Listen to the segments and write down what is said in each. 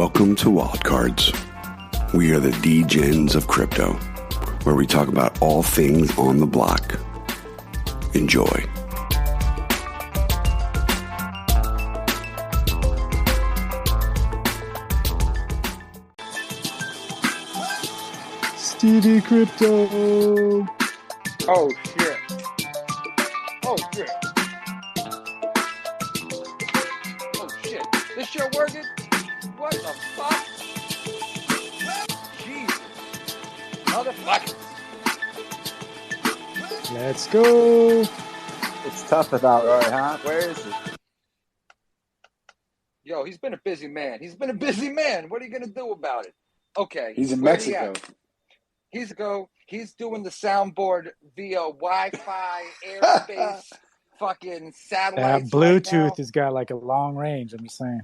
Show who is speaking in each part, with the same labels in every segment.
Speaker 1: Welcome to Wildcards. We are the D-Gens of crypto, where we talk about all things on the block. Enjoy.
Speaker 2: Steviecrypto.
Speaker 3: Oh shit. Oh shit. Oh shit. This shit working? What the fuck? Jesus. Motherfucker.
Speaker 2: Let's go.
Speaker 4: It's tough without Roy, huh? Where is he?
Speaker 3: Yo, he's been a busy man. What are you gonna do about it? Okay.
Speaker 4: He's in
Speaker 3: where's he
Speaker 4: Mexico.
Speaker 3: at? He's doing the soundboard via Wi-Fi, airspace, fucking satellites.
Speaker 2: That Bluetooth
Speaker 3: right now.
Speaker 2: has got like a long range, I'm just saying.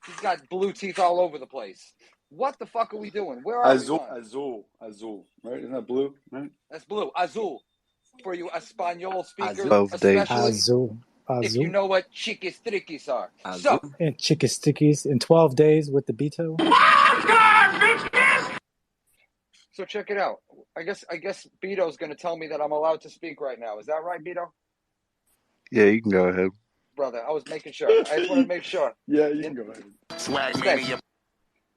Speaker 3: He's got blue teeth all over the place. What the fuck are we doing? Where are we?
Speaker 4: Azul, right? Isn't that blue? Right?
Speaker 3: That's blue. Azul. For you Espanol speakers,
Speaker 4: Azul.
Speaker 3: especially
Speaker 2: Azul.
Speaker 3: if you know what chiquis-triquis are.
Speaker 4: Azul.
Speaker 3: So,
Speaker 2: And chickastickies in 12 days with the Beto.
Speaker 3: so check it out. I guess Beto's going to tell me that I'm allowed to speak right now. Is that right, Beto?
Speaker 5: Yeah, you can go ahead.
Speaker 3: Brother, I was making sure. I just wanted to make sure.
Speaker 4: Yeah, you can go ahead.
Speaker 3: Swag mania.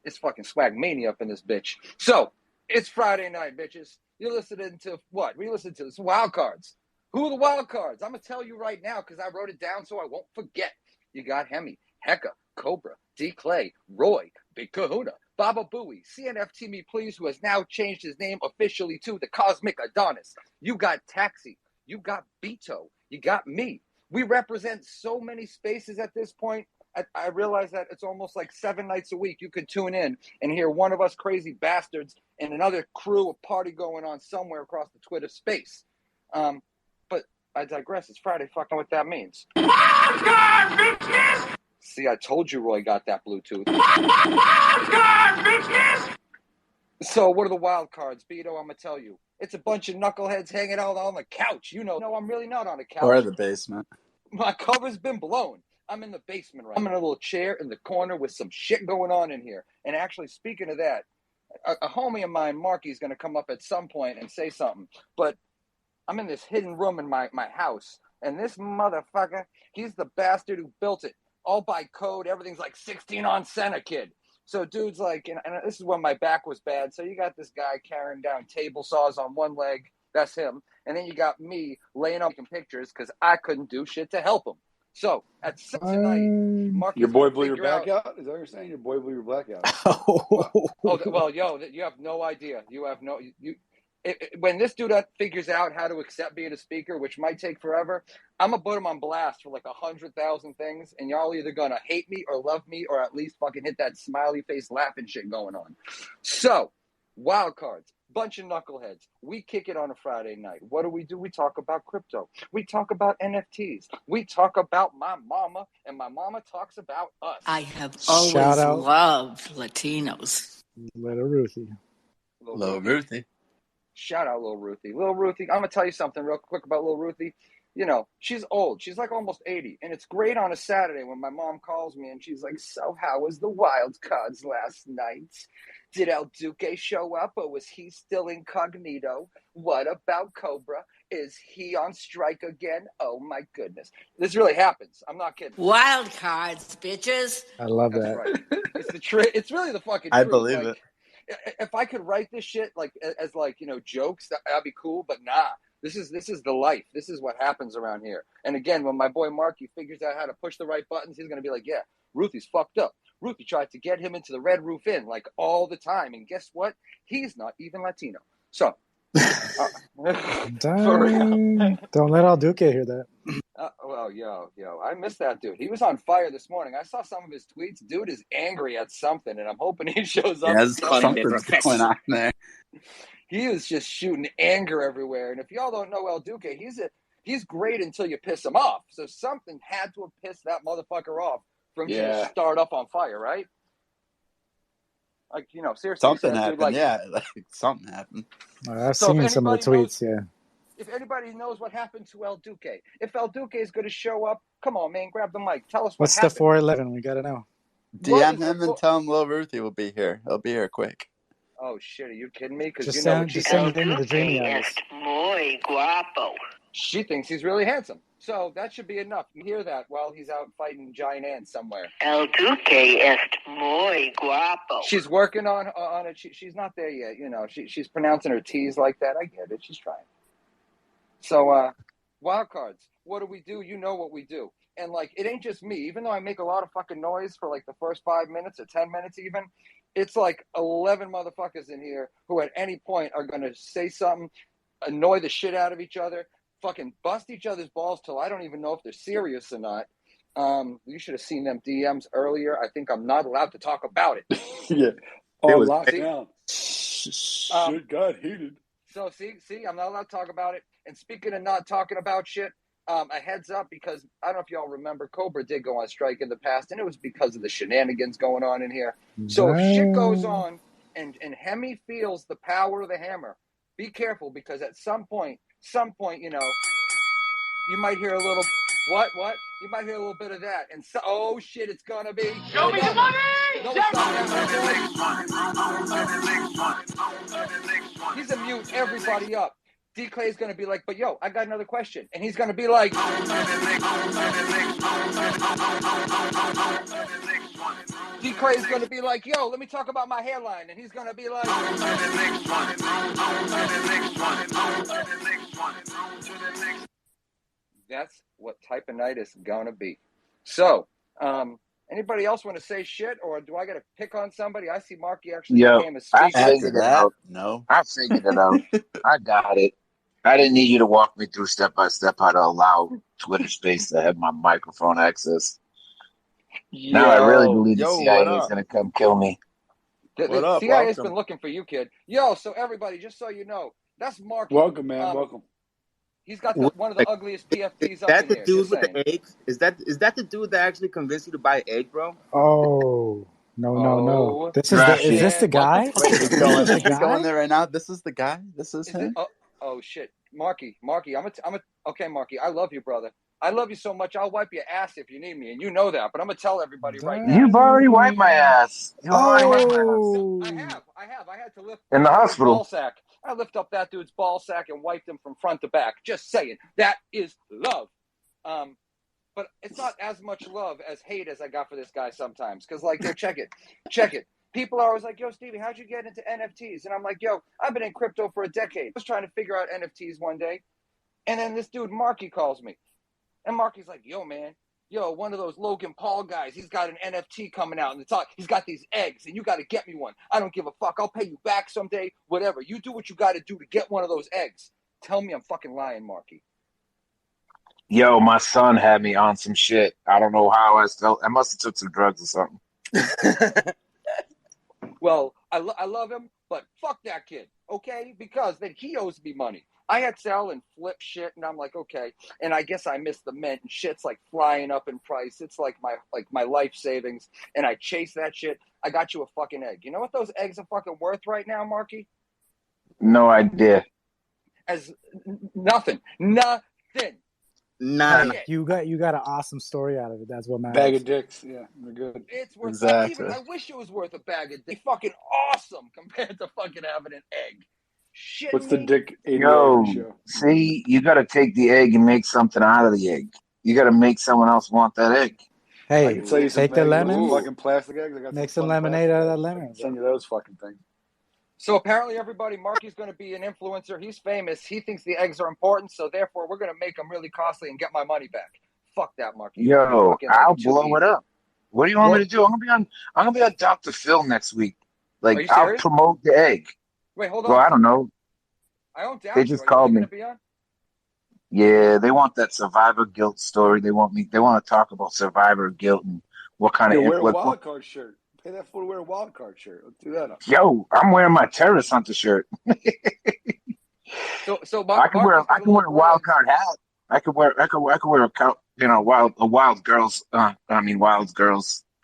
Speaker 3: It's fucking swag mania up in this bitch. So, it's Friday night, bitches. You're listening to what? We listen to this Wild Cards. Who are the Wild Cards? I'm going to tell you right now because I wrote it down so I won't forget. You got Hemi, Hecka, Cobra, D. Clay, Roy, Big Kahuna, Baba Booey, CNFT Me Please, who has now changed his name officially to the Cosmic Adonis. You got Taxi. You got Beto. You got me. We represent so many spaces at this point. I realize that it's almost like 7 nights a week you could tune in and hear one of us crazy bastards and another crew, a party going on somewhere across the Twitter space. But I digress. It's Friday. Fuck know what that means. See, I told you Roy got that Bluetooth. So what are the wild cards, Beto? I'm going to tell you. It's a bunch of knuckleheads hanging out on the couch. You know, no, I'm really not on the couch.
Speaker 4: Or the basement.
Speaker 3: My cover's been blown. I'm in the basement right now. I'm in a little chair in the corner with some shit going on in here. And actually, speaking of that, a homie of mine, Marky, is going to come up at some point and say something. But I'm in this hidden room in my house. And this motherfucker, he's the bastard who built it. All by code. Everything's like 16 on center, kid. So dude's like, and this is when my back was bad. So you got this guy carrying down table saws on one leg. That's him. And then you got me laying up some pictures because I couldn't do shit to help him. So at 6 tonight, Marcus
Speaker 4: Your boy blew your back out? Is that what you're saying? Your boy blew your back out?
Speaker 3: Well, yo, you have no idea. When this dude figures out how to accept being a speaker, which might take forever, I'm going to put him on blast for like 100,000 things, and y'all either going to hate me or love me or at least fucking hit that smiley face laughing shit going on. So, wild cards. Bunch of knuckleheads. We kick it on a Friday night. What do? We talk about crypto. We talk about NFTs. We talk about my mama, and my mama talks about us.
Speaker 6: I have always loved Latinos.
Speaker 2: Little Ruthie.
Speaker 4: Little Ruthie.
Speaker 3: Shout out Lil Ruthie. Lil Ruthie, I'm going to tell you something real quick about Lil Ruthie. You know, she's old. She's like almost 80. And it's great on a Saturday when my mom calls me and she's like, so how was the wild cards last night? Did El Duque show up or was he still incognito? What about Cobra? Is he on strike again? Oh, my goodness. This really happens. I'm not kidding.
Speaker 6: Wild cards, bitches.
Speaker 2: I love
Speaker 3: That's
Speaker 2: that.
Speaker 3: Right. It's really the fucking
Speaker 4: I
Speaker 3: truth.
Speaker 4: believe
Speaker 3: like,
Speaker 4: it.
Speaker 3: If I could write this shit like as like, you know, jokes, that'd be cool. But nah, this is the life. This is what happens around here. And again, when my boy Marky figures out how to push the right buttons, he's gonna be like, yeah, Ruthie's fucked up. Ruthie tried to get him into the Red Roof Inn like all the time, and guess what? He's not even Latino. So, for real.
Speaker 2: Don't let El Duque hear that.
Speaker 3: Well, yo, I missed that dude. He was on fire this morning. I saw some of his tweets. Dude is angry at something, and I'm hoping he shows up.
Speaker 4: Yeah, something's going on there.
Speaker 3: He is just shooting anger everywhere. And if y'all don't know El Duque, he's great until you piss him off. So something had to have pissed that motherfucker off from just start up on fire, right? Like, you know, seriously.
Speaker 4: Something happened, like something happened.
Speaker 2: I've seen some of the tweets, yeah.
Speaker 3: If anybody knows what happened to El Duque, if El Duque is going to show up, come on, man, grab the mic. Tell us what
Speaker 2: What's
Speaker 3: happened.
Speaker 2: the 411? We got to know.
Speaker 4: DM him and tell him Lil Ruthie will be here. He'll be here quick.
Speaker 3: Oh, shit, are you kidding me? Because
Speaker 2: Just
Speaker 3: you know what
Speaker 2: send it into the Dreamy Eyes.
Speaker 6: Muy guapo.
Speaker 3: She thinks he's really handsome. So that should be enough. You hear that while he's out fighting giant ants somewhere.
Speaker 6: El Duque es muy guapo.
Speaker 3: She's working on it. She's not there yet. You know, she's pronouncing her T's like that. I get it. She's trying. So, wild cards. What do? You know what we do. And, like, it ain't just me. Even though I make a lot of fucking noise for, like, the first 5 minutes or 10 minutes even, it's like 11 motherfuckers in here who at any point are going to say something, annoy the shit out of each other, fucking bust each other's balls till I don't even know if they're serious or not. You should have seen them DMs earlier. I think I'm not allowed to talk about it.
Speaker 4: Yeah.
Speaker 5: It was
Speaker 4: lockdown. Shit got heated.
Speaker 3: So, see, I'm not allowed to talk about it. And speaking of not talking about shit, a heads up, because I don't know if y'all remember, Cobra did go on strike in the past, and it was because of the shenanigans going on in here. So if shit goes on and Hemi feels the power of the hammer, be careful, because at some point, you know, you might hear a little, what? You might hear a little bit of that. And so, oh shit, it's gonna be. Show me the money! No, he's a mute everybody up. D Clay's gonna be like, but yo, I got another question. And he's gonna be like, D Clay's gonna be like, yo, let me talk about my hairline. And he's gonna be like, that's what type of night it's gonna be. So, anybody else want to say shit, or do I got to pick on somebody? I see Marky actually became a speaker.
Speaker 7: I figured it out.
Speaker 4: No.
Speaker 7: I figured it out. I got it. I didn't need you to walk me through step by step how to allow Twitter Space to have my microphone access. Now I really believe the CIA is going to come kill me.
Speaker 3: The CIA's been looking for you, kid. Yo, so everybody, just so you know, that's Marky.
Speaker 4: Welcome, man. Welcome.
Speaker 3: He's got one of the ugliest PFPs up in here.
Speaker 8: Is that the dude with the eggs? Is that the dude that actually convinced you to buy an egg, bro?
Speaker 2: Oh, no. Is this the guy?
Speaker 4: He's going there right now. This is the guy? This is him?
Speaker 3: Oh, shit. Marky, okay, Marky, I love you, brother. I love you so much, I'll wipe your ass if you need me, and you know that, but I'm going to tell everybody right now.
Speaker 7: You've already wiped my ass.
Speaker 3: I have. I had to lift
Speaker 7: in the hospital.
Speaker 3: Ball sack. I lift up that dude's ball sack and wipe him from front to back. Just saying. That is love. But it's not as much love as hate as I got for this guy sometimes. Because, like, yo, check it. People are always like, yo, Stevie, how'd you get into NFTs? And I'm like, yo, I've been in crypto for a decade. I was trying to figure out NFTs one day. And then this dude, Marky, calls me. And Marky's like, yo, man, one of those Logan Paul guys, he's got an NFT coming out. And he's got these eggs, and you got to get me one. I don't give a fuck. I'll pay you back someday, whatever. You do what you got to do to get one of those eggs. Tell me I'm fucking lying, Marky.
Speaker 7: Yo, my son had me on some shit. I don't know how I felt. I must have took some drugs or something.
Speaker 3: Well, I love him, but fuck that kid, okay? Because then he owes me money. I had sell and flip shit, and I'm like, okay. And I guess I missed the mint, and shit's like flying up in price. It's like my life savings, and I chase that shit. I got you a fucking egg. You know what those eggs are fucking worth right now, Marky?
Speaker 7: No idea.
Speaker 3: As nothing.
Speaker 2: Nah. You got an awesome story out of it. That's what matters.
Speaker 4: Bag of dicks. Yeah, we're good.
Speaker 3: It's worth
Speaker 4: exactly.
Speaker 3: I wish it was worth a bag of dicks. Fucking awesome compared to fucking having an egg. Shit.
Speaker 4: What's the dick?
Speaker 7: See, you got to take the egg and make something out of the egg. You got to make someone else want that egg.
Speaker 2: Hey, take the lemon.
Speaker 4: Fucking plastic eggs.
Speaker 2: Make some lemonade out of that lemon.
Speaker 4: Send you those fucking things.
Speaker 3: So apparently, everybody, Marky's going to be an influencer. He's famous. He thinks the eggs are important, so therefore, we're going to make them really costly and get my money back. Fuck that, Marky.
Speaker 7: Yo, I'll blow it up. What do you want me to do? I'm gonna be on Dr. Phil next week. Like, I'll promote the egg.
Speaker 3: Wait, hold on.
Speaker 7: Well, I don't know.
Speaker 3: I don't doubt
Speaker 7: they just called me. Yeah, they want that survivor guilt story. They want to talk about survivor guilt and what kind of.
Speaker 4: Wear a wild card shirt. Pay that fool to wear a wild card shirt. Let's do that.
Speaker 7: Yo, I'm wearing my terrorist hunter shirt.
Speaker 3: so
Speaker 7: I can wear a wild card hat. I could wear a wild girls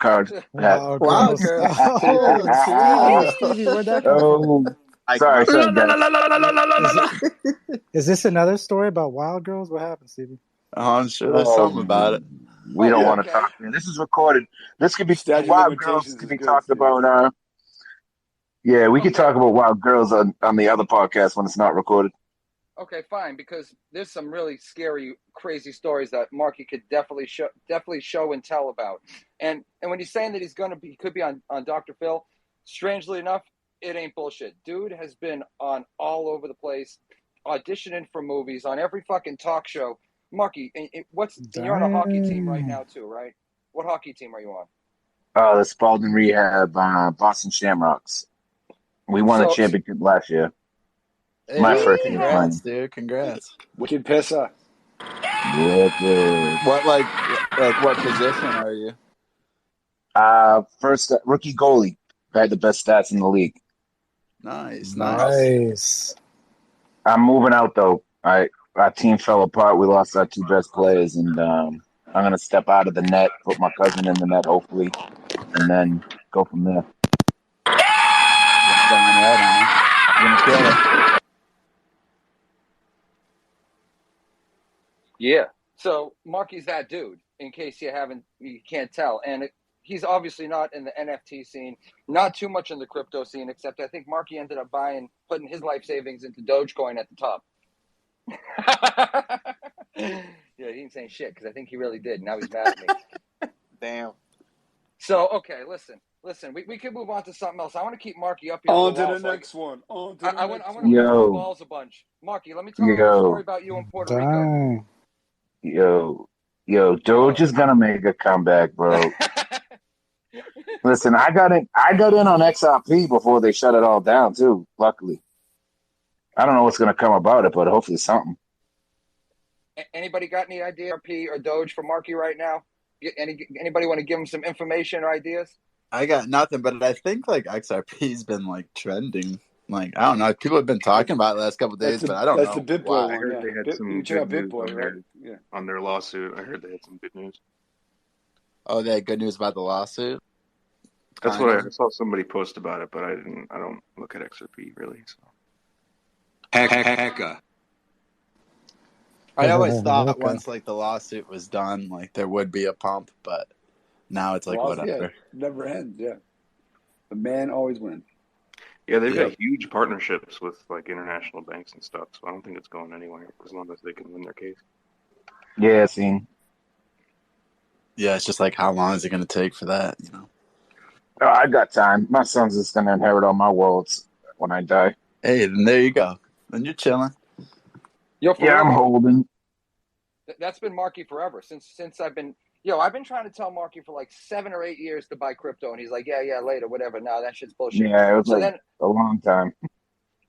Speaker 7: card hat.
Speaker 2: Wild girls. Stevie, where'd that come from?
Speaker 7: Sorry,
Speaker 2: Is this another story about wild girls? What happened, Stevie?
Speaker 4: Oh, I'm sure there's something about it.
Speaker 7: We don't want to talk. Man. This is recorded. This could be wild girls. Could be talked about. Yeah, we could talk about wild girls on the other podcast when it's not recorded.
Speaker 3: Okay, fine, because there's some really scary, crazy stories that Marky could definitely show and tell about. And when he's saying that he could be on Dr. Phil, strangely enough, it ain't bullshit. Dude has been on all over the place, auditioning for movies, on every fucking talk show. Marky, you're on a hockey team right now too, right? What hockey team are you on?
Speaker 7: The Spalding Rehab, Boston Shamrocks. We won a championship last year.
Speaker 4: Hey,
Speaker 7: my first
Speaker 4: congrats, dude! Congrats.
Speaker 5: Wicked Pissa.
Speaker 7: What
Speaker 4: what position are you?
Speaker 7: First rookie goalie. I had the best stats in the league.
Speaker 2: Nice.
Speaker 7: I'm moving out though. Our team fell apart. We lost our two best players, and I'm gonna step out of the net, put my cousin in the net, hopefully, and then go from there.
Speaker 3: Yeah. So Marky's that dude, in case you can't tell. And he's obviously not in the NFT scene, not too much in the crypto scene, except I think Marky ended up putting his life savings into Dogecoin at the top. Yeah, he ain't saying shit because I think he really did. Now he's mad at me.
Speaker 4: Damn.
Speaker 3: So, okay, listen. We can move on to something else. I want to keep Marky up here.
Speaker 5: On to the next one. I want to
Speaker 3: move the balls a bunch. Marky, let me tell you a story about you in Puerto Rico.
Speaker 7: Yo, Doge is gonna make a comeback, bro. Listen, I got in on XRP before they shut it all down too. Luckily, I don't know what's gonna come about it, but hopefully something.
Speaker 3: Anybody got any idea XRP or Doge for Marky right now? Anybody want to give him some information or ideas?
Speaker 4: I got nothing, but I think XRP's been trending. I don't know. People have been talking about it the last couple of days, but I don't know.
Speaker 5: That's the BitBoy one.
Speaker 9: I heard they had some
Speaker 5: good
Speaker 9: news
Speaker 5: BitBoy,
Speaker 9: on their lawsuit. I heard they had some good news.
Speaker 4: Oh, they had good news about the lawsuit?
Speaker 9: That's what I saw somebody post about it, but I don't look at XRP really. So. Hacker.
Speaker 4: I always thought once the lawsuit was done, there would be a pump, but now it's whatever.
Speaker 5: Yeah, never ends. Yeah, the man always wins.
Speaker 9: Yeah, they've got huge partnerships with international banks and stuff, so I don't think it's going anywhere as long as they can win their case.
Speaker 7: Yeah, seen.
Speaker 4: Yeah, it's just how long is it going to take for that?
Speaker 7: Oh, I got time. My son's just going to inherit all my worlds when I die.
Speaker 4: Hey, then there you go. Then you're chilling.
Speaker 7: I'm holding.
Speaker 3: That's been Marky forever since I've been. I've been trying to tell Marky for 7 or 8 years to buy crypto, and he's like, yeah, later, whatever. No, that shit's bullshit.
Speaker 7: Yeah, it was a long time.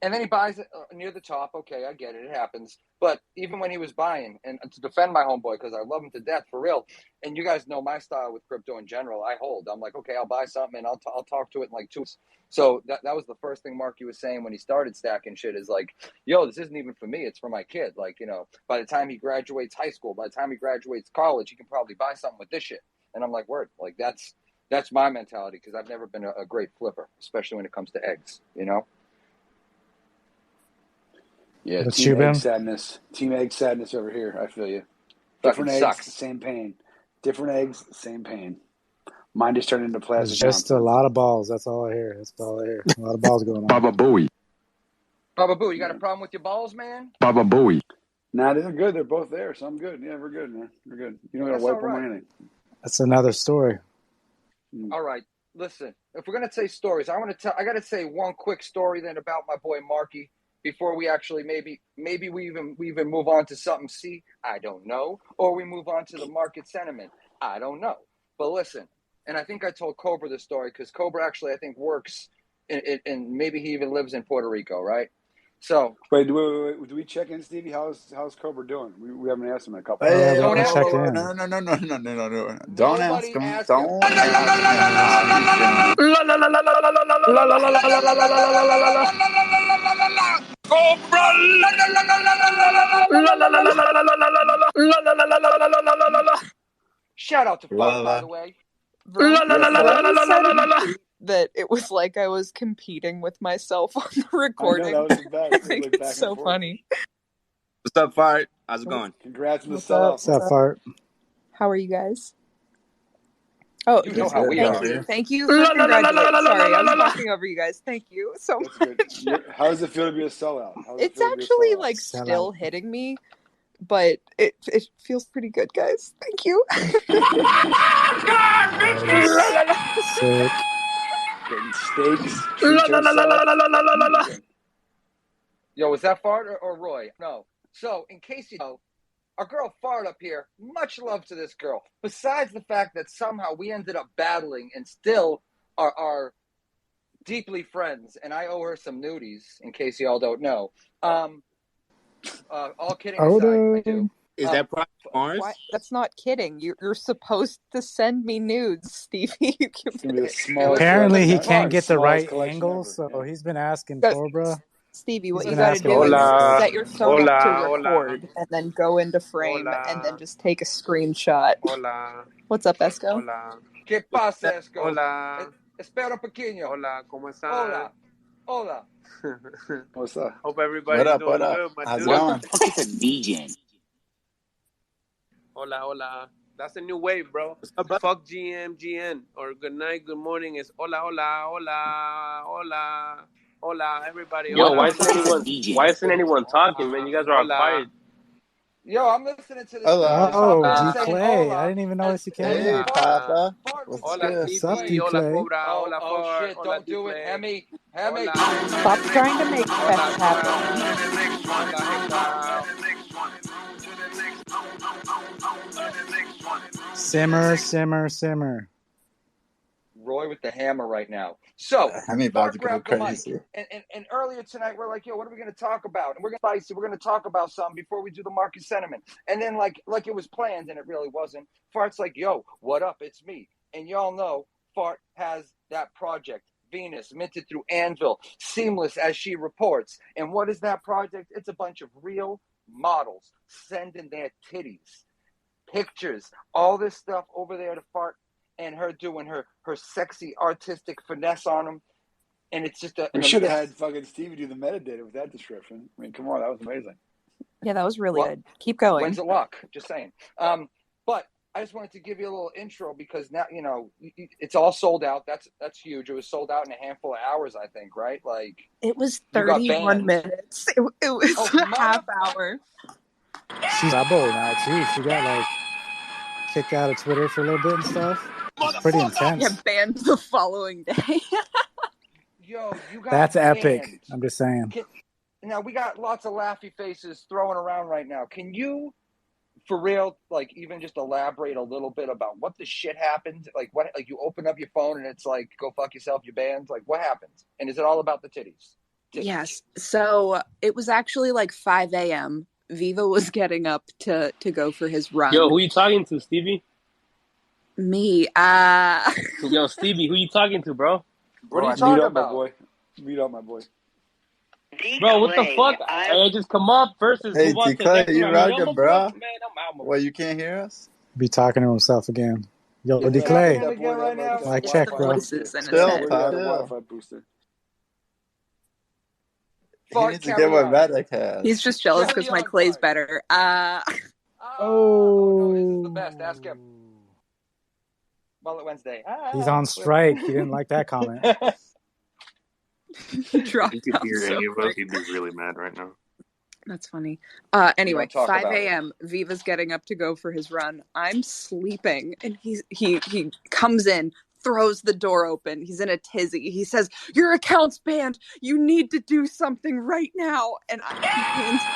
Speaker 3: And then he buys it near the top. Okay, I get it. It happens. But even when he was buying, and to defend my homeboy, because I love him to death, for real, and you guys know my style with crypto in general, I hold. I'm like, okay, I'll buy something, and I'll talk to it in 2 weeks. So that was the first thing Marky was saying when he started stacking shit is yo, this isn't even for me. It's for my kid. By the time he graduates high school, by the time he graduates college, he can probably buy something with this shit. And I'm like, word. That's my mentality because I've never been a great flipper, especially when it comes to eggs,
Speaker 5: Yeah, team egg sadness. Team egg sadness over here. I feel you. Different eggs, sucks. Same pain. Different eggs, same pain. Mine just turned into plastic.
Speaker 2: It's just a lot of balls. That's all I hear. A lot of balls going on.
Speaker 1: Baba Booey.
Speaker 3: Baba Boo, you got a problem with your balls, man?
Speaker 1: Baba Booey.
Speaker 5: Nah, they're good. They're both there, so I'm good. Yeah, we're good, man. We're good. You don't got to wipe them or anything.
Speaker 2: That's another story.
Speaker 3: All right. Listen, if we're going to say stories, I got to say one quick story then about my boy Marky. Before we actually maybe we even move on to something I don't know, or we move on to the market sentiment, I don't know. But listen, and I think I told Cobra this story because Cobra actually I think works and maybe he even lives in Puerto Rico, right? So
Speaker 5: wait, do we check in, Stevie? How's Cobra doing? We haven't asked him in a couple.
Speaker 4: Hey,
Speaker 2: don't
Speaker 4: ask
Speaker 2: check in.
Speaker 4: No. Don't ask him. Don't
Speaker 3: Shout out to Fluff, by the way.
Speaker 10: that it was like I was competing with myself on the recording.
Speaker 5: I know, that was the best.
Speaker 10: I think it's so funny.
Speaker 8: What's up, Fart? How's it going?
Speaker 5: Congrats on the
Speaker 10: What's
Speaker 5: sellout.
Speaker 2: What's up, Fart?
Speaker 10: How are you guys? Oh,
Speaker 3: you know how we are.
Speaker 10: Thank you for congratulating. Sorry, I was talking over you guys. Thank you so much.
Speaker 5: How does it feel to be a sellout?
Speaker 10: It's actually like still hitting me, but it feels pretty good, guys. Thank you.
Speaker 2: Sick.
Speaker 5: Getting steaks.
Speaker 3: Yo, was that Fart or Roy? No. So, in case you know, our girl Fart up here, much love to this girl. Besides the fact that somehow we ended up battling and still are deeply friends, and I owe her some nudies, in case y'all don't know. All kidding aside, I do.
Speaker 8: Is that Project Mars?
Speaker 10: Why? That's not kidding. You're supposed to send me nudes, Stevie.
Speaker 2: Apparently, he can't get the right angle, so he's been asking Cobra.
Speaker 10: Stevie, what you gotta do is set your phone up to record and then go into frame and then just take a screenshot.
Speaker 11: Hola.
Speaker 10: What's up, Esco?
Speaker 11: Hola.
Speaker 3: ¿Qué pasa, Esco?
Speaker 11: Hola.
Speaker 3: Espera un pequeño.
Speaker 11: Hola, ¿cómo están?
Speaker 3: Hola. Hola.
Speaker 5: What's up?
Speaker 11: Hope everybody's doing good.
Speaker 7: How's it going? What the fuck is a DJ?
Speaker 11: Hola, hola. That's a new wave, bro. Fuck GN, or good night, good morning is hola, hola, hola, hola. Hola, everybody.
Speaker 9: Yo,
Speaker 11: hola,
Speaker 9: why isn't anyone talking, man? You guys are all quiet.
Speaker 3: Yo, I'm listening to this.
Speaker 2: Oh, D Clay. I didn't even notice you came in.
Speaker 4: Hey, Papa.
Speaker 2: What's up, D Clay?
Speaker 11: Hola,
Speaker 3: oh shit, don't do it. Hemi.
Speaker 10: Stop trying to make fetch
Speaker 2: happen. Simmer.
Speaker 3: Roy with the hammer right now. So,
Speaker 4: I'm about to go crazy.
Speaker 3: And earlier tonight, we're like, yo, what are we going to talk about? And we're going to talk about something before we do the market sentiment. And then, like it was planned, and it really wasn't. Fart's like, yo, what up? It's me. And y'all know Fart has that project, Venus, minted through Anvil, seamless as she reports. And what is that project? It's a bunch of real models sending their titties, pictures, all this stuff over there to Fart. And her doing her sexy artistic finesse on them, and it's just
Speaker 5: we should have had fucking Stevie do the metadata with that description. I mean, come on, that was amazing.
Speaker 10: Yeah, that was really good. Keep going.
Speaker 3: When's the luck? Just saying. But I just wanted to give you a little intro because now it's all sold out. That's huge. It was sold out in a handful of hours, I think. Right? Like
Speaker 10: it was 31 minutes. It was a half hour.
Speaker 2: She's double now too. She got like kicked out of Twitter for a little bit and stuff. It's pretty intense.
Speaker 10: Yeah, banned the following day.
Speaker 3: Yo, you got
Speaker 2: That's
Speaker 3: banned.
Speaker 2: epic. I'm just saying.
Speaker 3: Now we got lots of laughy faces throwing around right now. Can you, for real, like even just elaborate a little bit about what the shit happened? Like what? Like you open up your phone and it's like, go fuck yourself, you're banned. Like what happened? And is it all about the titties?
Speaker 10: Yes. So it was actually like 5 a.m. Viva was getting up to go for his run.
Speaker 9: Yo, who you talking to, Stevie?
Speaker 10: Me.
Speaker 9: Yo, Stevie, who you talking to, bro?
Speaker 3: What are you talking about?
Speaker 5: Meet up, my boy.
Speaker 9: Bro, what the fuck? I just come up versus
Speaker 4: hey,
Speaker 9: move on to the
Speaker 4: Clay,
Speaker 9: next
Speaker 4: you
Speaker 9: one.
Speaker 4: rocking, bro?
Speaker 9: Man, I'm out.
Speaker 4: What, you can't hear us?
Speaker 2: Be talking to himself again. Yo, D Clay. Mic check, bro.
Speaker 4: Chill,
Speaker 5: Wi-Fi booster.
Speaker 4: He needs to get what Radic has.
Speaker 10: He's just jealous because my Clay's better.
Speaker 3: No, this is the best. Ask him. Mullet Wednesday.
Speaker 2: He's on strike. He didn't like that comment.
Speaker 9: He could hear any of us. He'd be really mad right now.
Speaker 10: That's funny. Anyway, 5 a.m. Viva's getting up to go for his run. I'm sleeping, and he comes in, throws the door open. He's in a tizzy. He says, "Your account's banned. You need to do something right now." And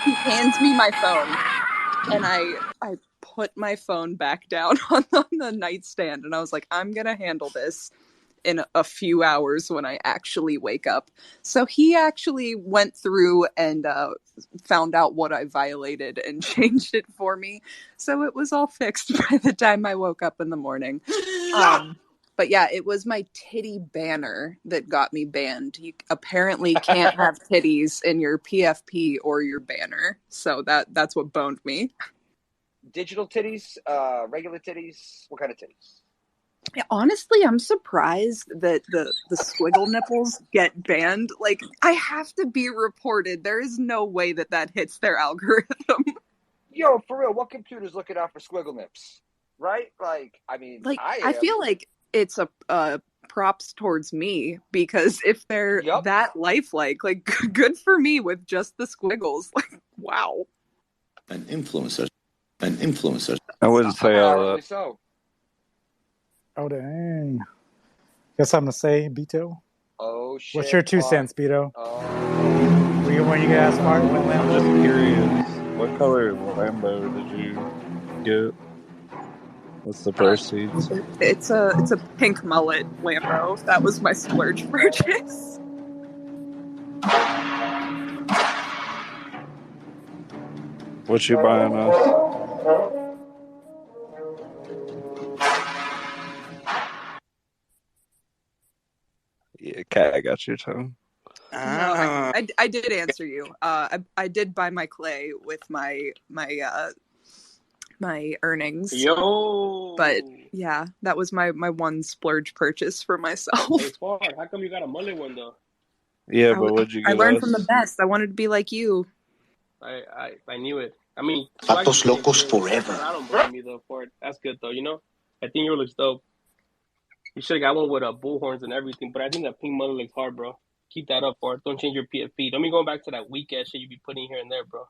Speaker 10: he hands me my phone, and I put my phone back down on the nightstand, and I was like, I'm gonna handle this in a few hours when I actually wake up. So he actually went through and found out what I violated and changed it for me. So it was all fixed by the time I woke up in the morning. But yeah, it was my titty banner that got me banned. You apparently can't have titties in your PFP or your banner. So that's what boned me.
Speaker 3: Digital titties, regular titties, what kind of titties?
Speaker 10: Yeah, honestly, I'm surprised that the squiggle nipples get banned. Like, I have to be reported. There is no way that hits their algorithm.
Speaker 3: Yo, for real, what computer's looking out for squiggle nips? Right? Like, I mean,
Speaker 10: Like, I feel like it's a props towards me, because if they're that lifelike, like, good for me with just the squiggles. Like, wow.
Speaker 12: An influencer.
Speaker 13: I wouldn't say all that.
Speaker 3: So.
Speaker 2: Oh, dang. Got something to say, Beto?
Speaker 3: Oh, shit.
Speaker 2: What's your 2 cents, Beto?
Speaker 3: Oh.
Speaker 2: Were you when you asked Martin what Lambo?
Speaker 13: I'm just curious. What color Lambo did you get? What's the proceeds?
Speaker 10: It's a pink mullet Lambo. That was my splurge purchase.
Speaker 13: What you buying us? Yeah, Cat, I got your tongue.
Speaker 10: No, I did answer you. I did buy my clay with my earnings.
Speaker 11: Yo,
Speaker 10: but yeah, that was my one splurge purchase for myself.
Speaker 11: Hey, Spar, how come you got a mullet one though?
Speaker 13: Yeah, but what'd you get?
Speaker 10: I learned from the best. I wanted to be like you.
Speaker 11: I knew it. I mean,
Speaker 12: Patos locos forever.
Speaker 11: I don't blame you though for it. That's good though. You know, I think yours looks dope. You should have got one with bullhorns and everything, but I think that pink mullet looks hard, bro. Keep that up, Bart. Don't change your PFP. Don't be going back to that weak ass shit you be putting here and there, bro.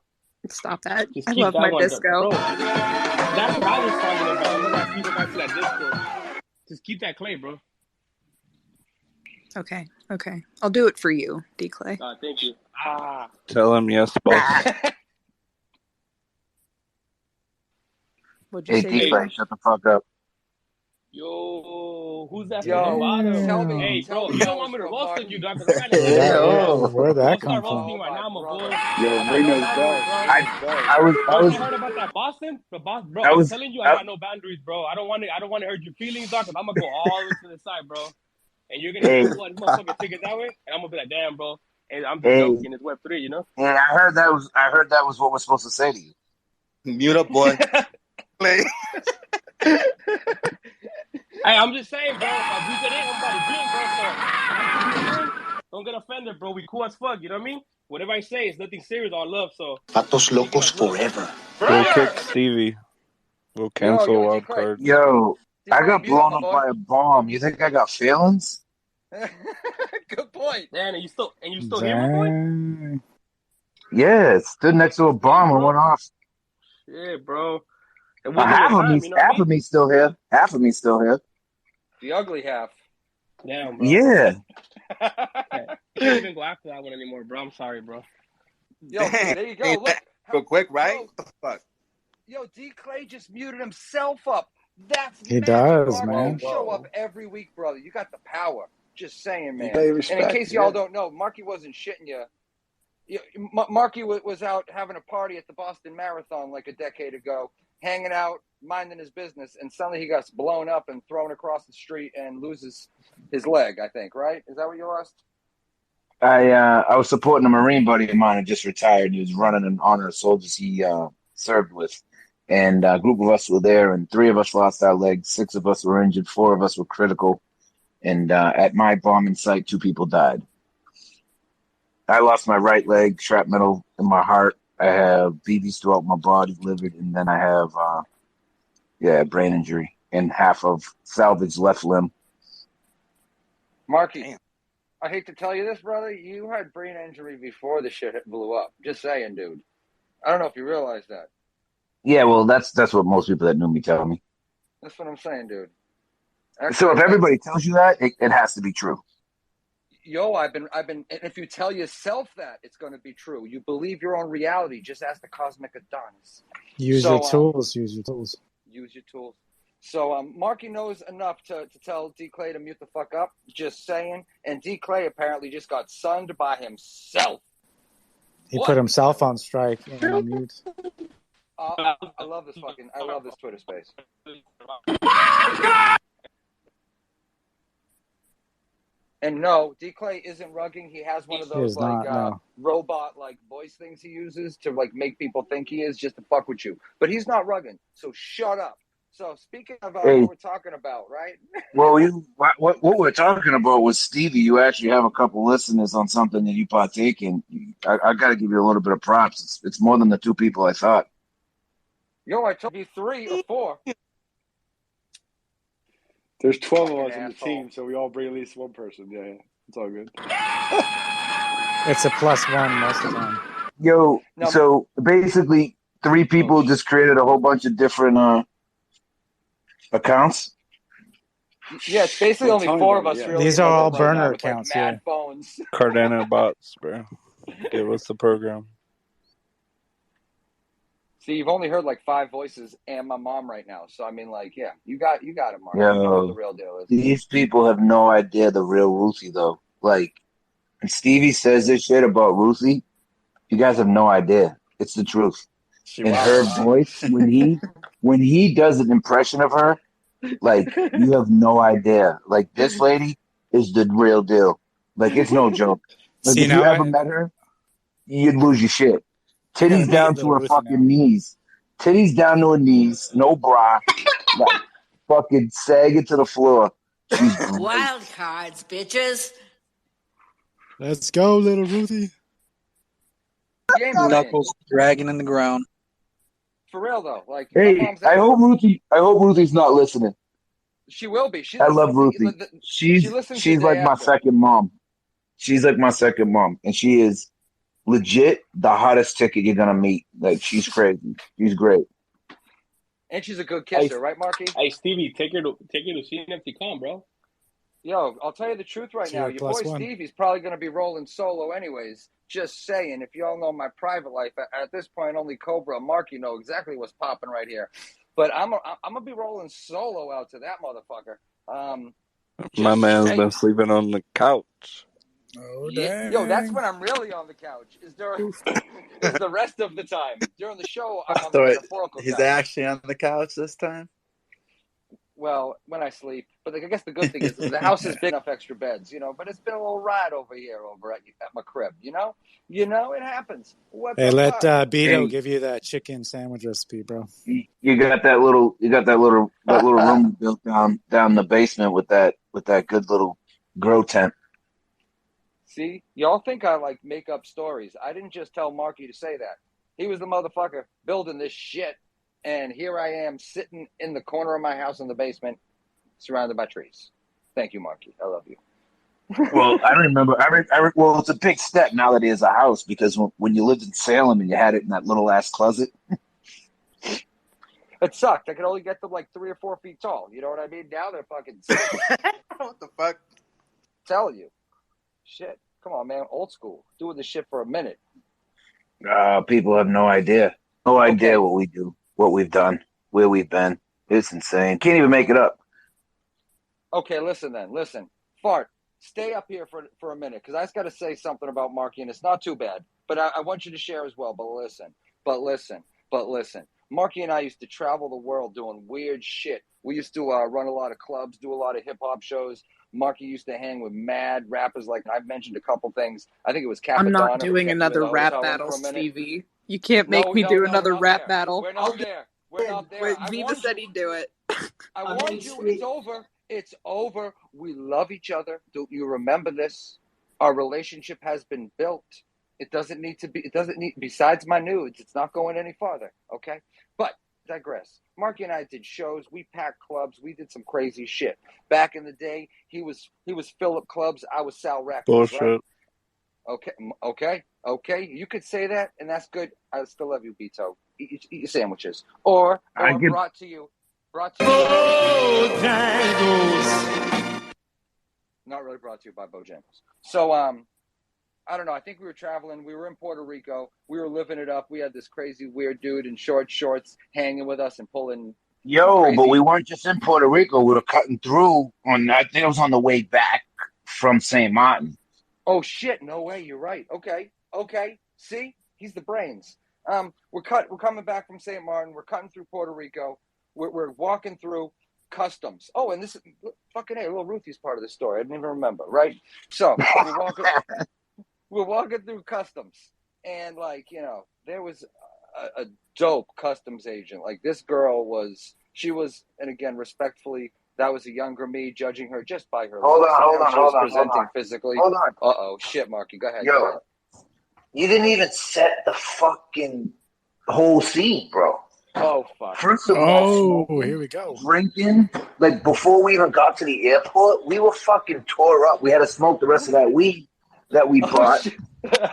Speaker 10: Stop that.
Speaker 11: Just
Speaker 10: I
Speaker 11: keep
Speaker 10: love
Speaker 11: that
Speaker 10: my
Speaker 11: one
Speaker 10: disco.
Speaker 11: bro. That's what I was talking about. I'm not going back to that disco. Just keep that clay, bro.
Speaker 10: Okay. I'll do it for you, D Clay.
Speaker 11: Thank you.
Speaker 13: Tell him yes, boss.
Speaker 10: What'd you say?
Speaker 7: D Clay, shut the fuck up.
Speaker 11: Yo, who's that
Speaker 3: Yo,
Speaker 11: from the bottom?
Speaker 3: tell me.
Speaker 11: Hey, bro, you don't want me to roast you, dog, because I got
Speaker 2: Where'd that come
Speaker 11: start
Speaker 2: from?
Speaker 11: roasting right now, I'm a bull.
Speaker 5: Yo, bring those bells.
Speaker 7: I was
Speaker 11: heard about that Boston? Bro, I'm telling you, I got no boundaries, bro. I don't want to hurt your feelings, dog, because I'm gonna go all the way to the side, bro. And you're gonna be one motherfucker take it that way, and I'm gonna be like, damn, bro. And I'm just joking. It's Web3, you know.
Speaker 7: Yeah, I heard that was what we're supposed to say to you.
Speaker 8: Mute up, boy. Play.
Speaker 11: Hey, I'm just saying, bro. If we get in, I'm about to drink, bro. So don't get offended, bro. We cool as fuck. You know what I mean? Whatever I say, it's nothing serious. All love. So
Speaker 12: Patos locos forever.
Speaker 13: We'll kick Stevie. We'll cancel wild cards.
Speaker 7: Yo, I got blown up by a bomb. You think I got feelings?
Speaker 3: Good point.
Speaker 11: Man, and you still here, my boy?
Speaker 7: Yeah, it stood next to a bomb and went off.
Speaker 11: Yeah, bro.
Speaker 7: Half of me still here. Half of me still here.
Speaker 3: The ugly half.
Speaker 11: Damn, bro.
Speaker 7: Yeah.
Speaker 11: I can't even go after that one anymore, bro. I'm sorry, bro.
Speaker 3: Yo, there you go. Look.
Speaker 8: Real quick, right? What the fuck?
Speaker 3: Yo, D Clay just muted himself up. That's
Speaker 2: he
Speaker 3: magic,
Speaker 2: does,
Speaker 3: Mark.
Speaker 2: man.
Speaker 3: You show up every week, brother. You got the power. Just saying, man.
Speaker 5: Respect,
Speaker 3: and in case y'all don't know, Marky wasn't shitting you. Marky was out having a party at the Boston Marathon like a decade ago, hanging out, minding his business, and suddenly he got blown up and thrown across the street and loses his leg, I think, right? Is that what you lost?
Speaker 7: I was supporting a Marine buddy of mine who just retired. He was running in honor of soldiers he served with. And a group of us were there, and 3 of us lost our legs. 6 of us were injured. 4 of us were critical. And at my bombing site, 2 people died. I lost my right leg, shrapnel in my heart. I have BBs throughout my body, liver, and then I have, brain injury and half of salvaged left limb.
Speaker 3: Marky, I hate to tell you this, brother. You had brain injury before the shit blew up. Just saying, dude. I don't know if you realize that.
Speaker 7: Yeah, well, that's what most people that knew me tell me.
Speaker 3: That's what I'm saying, dude.
Speaker 7: Actually, so if everybody tells you that, it has to be true.
Speaker 3: Yo, I've been. And if you tell yourself that, it's going to be true. You believe your own reality. Just ask the cosmic Adonis.
Speaker 2: Use your tools. Use your tools.
Speaker 3: Use your tools. So Marky knows enough to tell D Clay to mute the fuck up. Just saying. And D Clay apparently just got sunned by himself.
Speaker 2: He put himself on strike and on mute.
Speaker 3: I love this Twitter space. And no, D Clay isn't rugging. He has one of those robot voice things he uses to make people think he is just to fuck with you. But he's not rugging. So shut up. So speaking of what we're talking about, right?
Speaker 7: Well, what we're talking about was Stevie. You actually have a couple listeners on something that you partake in. I got to give you a little bit of props. It's more than the two people I thought.
Speaker 3: Yo, I told you 3 or 4.
Speaker 5: There's 12 of us on the team, so we all bring at least one person. Yeah, it's all good.
Speaker 2: It's a +1 most of the time.
Speaker 7: Yo, so basically 3 people just created a whole bunch of different accounts.
Speaker 3: Yeah, it's basically only 4 of us. Really,
Speaker 2: these are all burner accounts.
Speaker 3: Like mad phones.
Speaker 13: Cardano bots, bro. Give us the program.
Speaker 3: See, you've only heard like 5 voices and my mom right now. So I mean, like, yeah, you got it, Mark.
Speaker 7: Yo,
Speaker 3: you know what the real deal is.
Speaker 7: These people have no idea the real Ruthie though. Like, when Stevie says this shit about Ruthie, you guys have no idea. It's the truth. And her voice, when he does an impression of her, like, you have no idea. Like, this lady is the real deal. Like, it's no joke. Like, if you ever met her, you'd lose your shit. Titties down to her fucking knees. Titties down to her knees. No bra. Like, fucking sagging to the floor. She's great.
Speaker 6: Wild cards, bitches.
Speaker 2: Let's go, little Ruthie.
Speaker 14: Knuckles dragging in the ground.
Speaker 3: For real though, like,
Speaker 7: hey, I hope Ruthie's not listening.
Speaker 3: She will be.
Speaker 7: I love Ruthie. She's like my second mom. She's like my second mom, and she is legit the hottest ticket you're gonna meet. Like, she's crazy. She's great.
Speaker 3: And she's a good kisser, right, Marky?
Speaker 11: Hey, Stevie, take her to CNFTCon, bro.
Speaker 3: Yo, I'll tell you the truth right now. Your boy Stevie's probably going to be rolling solo anyways. Just saying. If y'all know my private life, at this point, only Cobra and Marky know exactly what's popping right here. But I'm gonna be rolling solo out to that motherfucker.
Speaker 13: My man's been sleeping on the couch.
Speaker 2: Oh, damn.
Speaker 3: Yo, that's when I'm really on the couch. Is the rest of the time. During the show, I'm on the metaphorical
Speaker 4: He's
Speaker 3: couch.
Speaker 4: actually on the couch this time?
Speaker 3: Well, when I sleep. But I guess the good thing is the house is big enough extra beds, but it's been a little ride over here at my crib, You know, it happens.
Speaker 2: Hey, let Beto give you that chicken sandwich recipe, bro.
Speaker 7: You got that little room built down the basement with that good little grow tent.
Speaker 3: See, y'all think I like make up stories. I didn't just tell Marky to say that. He was the motherfucker building this shit. And here I am sitting in the corner of my house in the basement, surrounded by trees. Thank you, Marky. I love you.
Speaker 7: Well, I don't remember. Well, it's a big step now that it is a house, because when you lived in Salem and you had it in that little ass closet.
Speaker 3: It sucked. I could only get them like 3 or 4 feet tall. You know what I mean? Now they're fucking 6.
Speaker 4: What the fuck?
Speaker 3: I'm telling you. Shit. Come on, man. Old school. Doing this shit for a minute.
Speaker 7: People have no idea. No idea what we do. What we've done, where we've been. It's insane. Can't even make it up.
Speaker 3: Okay, listen. Fart, stay up here for a minute, because I just got to say something about Marky, and it's not too bad. But I want you to share as well. But listen. Marky and I used to travel the world doing weird shit. We used to run a lot of clubs, do a lot of hip-hop shows. Marky used to hang with mad rappers, like I've mentioned a couple things. I think it was Capadonna.
Speaker 10: I'm not doing another rap battle, Stevie. You can't make me do another rap battle.
Speaker 3: We're not there.
Speaker 10: Wait, Viva said he'd do it.
Speaker 3: I warned you. It's over. It's over. We love each other. Do you remember this? Our relationship has been built. It doesn't need to be. Besides my nudes, it's not going any farther. Okay, but digress. Marky and I did shows. We packed clubs. We did some crazy shit. Back in the day, he was Philip Clubs. I was Sal Records.
Speaker 13: Bullshit.
Speaker 3: Right? Okay. You could say that, and that's good. I still love you, Beto. Eat your sandwiches. Or brought to you. Bojangles. Not really brought to you by Bojangles. So, I don't know. I think we were traveling. We were in Puerto Rico. We were living it up. We had this crazy, weird dude in short shorts hanging with us and pulling.
Speaker 7: But we weren't just in Puerto Rico. We were cutting through I think it was on the way back from St. Martin.
Speaker 3: Oh, shit. No way. You're right. Okay. See? He's the brains. We're coming back from St. Martin. We're cutting through Puerto Rico. We're walking through customs. Oh, and this is fucking little Ruthie's part of the story. I didn't even remember, right? So we're walking through customs, and there was a dope customs agent. Like, this girl She was, and again, respectfully, that was a younger me judging her just by her
Speaker 7: Hold
Speaker 3: looks
Speaker 7: on,
Speaker 3: and
Speaker 7: hold
Speaker 3: how
Speaker 7: on,
Speaker 3: she was
Speaker 7: hold on, hold
Speaker 3: presenting
Speaker 7: on.
Speaker 3: physically.
Speaker 7: Hold on.
Speaker 3: Uh-oh, shit, Marky, go ahead.
Speaker 7: Yo, you didn't even set the fucking whole scene, bro.
Speaker 3: Oh, fuck.
Speaker 7: First of all,
Speaker 2: here we go.
Speaker 7: Drinking, like before we even got to the airport, we were fucking tore up. We had to smoke the rest of that weed that we bought,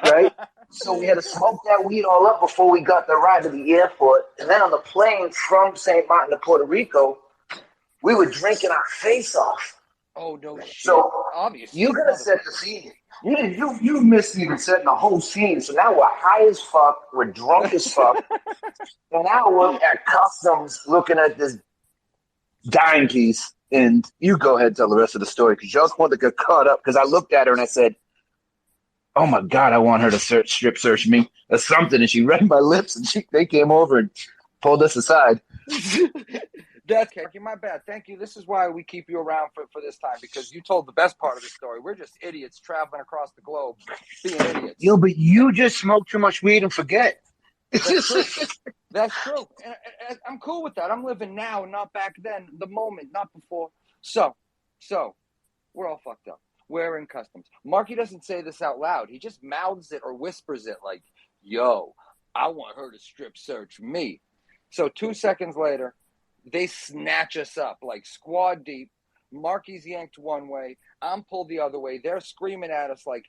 Speaker 7: right? So we had to smoke that weed all up before we got the ride to the airport. And then on the plane from St. Martin to Puerto Rico, we were drinking our face off.
Speaker 3: Oh, no shit.
Speaker 7: So
Speaker 3: obviously,
Speaker 7: you gotta set the scene. You missed even setting the whole scene. So now we're high as fuck, we're drunk as fuck, and now we're at customs looking at this dime piece. And you go ahead and tell the rest of the story because y'all want to get caught up. Because I looked at her and I said, "Oh my god, I want her to strip search me or something." And she read my lips, and they came over and pulled us aside.
Speaker 3: That's okay. My bad. Thank you. This is why we keep you around for this time, because you told the best part of the story. We're just idiots traveling across the globe being idiots.
Speaker 7: Yo, but you just smoke too much weed and forget.
Speaker 3: That's true. That's true. And I'm cool with that. I'm living now, not back then. The moment, not before. So we're all fucked up. We're in customs. Marky doesn't say this out loud. He just mouths it or whispers it like, "Yo, I want her to strip search me." So 2 seconds later, they snatch us up like squad deep. Marky's yanked one way. I'm pulled the other way. They're screaming at us like,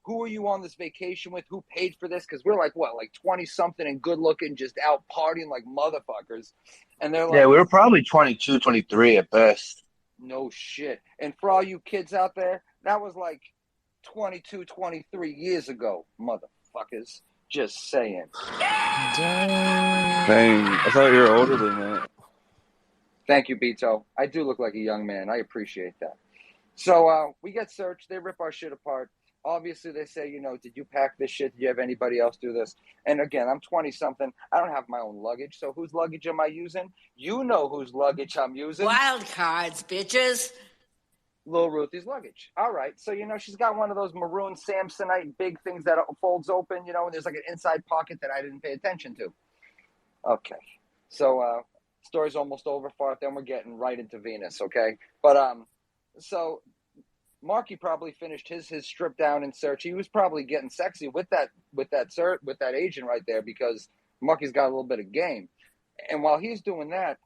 Speaker 3: who are you on this vacation with? Who paid for this? Because we're like, what, like 20-something and good-looking, just out partying like motherfuckers. And they're like...
Speaker 7: Yeah, we were probably 22, 23 at best.
Speaker 3: No shit. And for all you kids out there, that was like 22, 23 years ago, motherfuckers. Just saying.
Speaker 13: Dang, I thought you were older than that.
Speaker 3: Thank you, Beto. I do look like a young man. I appreciate that. So we get searched. They rip our shit apart. Obviously, they say, did you pack this shit? Did you have anybody else do this? And again, I'm 20-something. I don't have my own luggage. So whose luggage am I using? You know whose luggage I'm using.
Speaker 6: Wild cards, bitches.
Speaker 3: Lil Ruthie's luggage. All right. So, she's got one of those maroon Samsonite big things that folds open, and there's like an inside pocket that I didn't pay attention to. Okay. So, story's almost over for then we're getting right into Venus, okay? But so Marky probably finished his strip down and search. He was probably getting sexy with that agent right there, because Marky's got a little bit of game. And while he's doing that,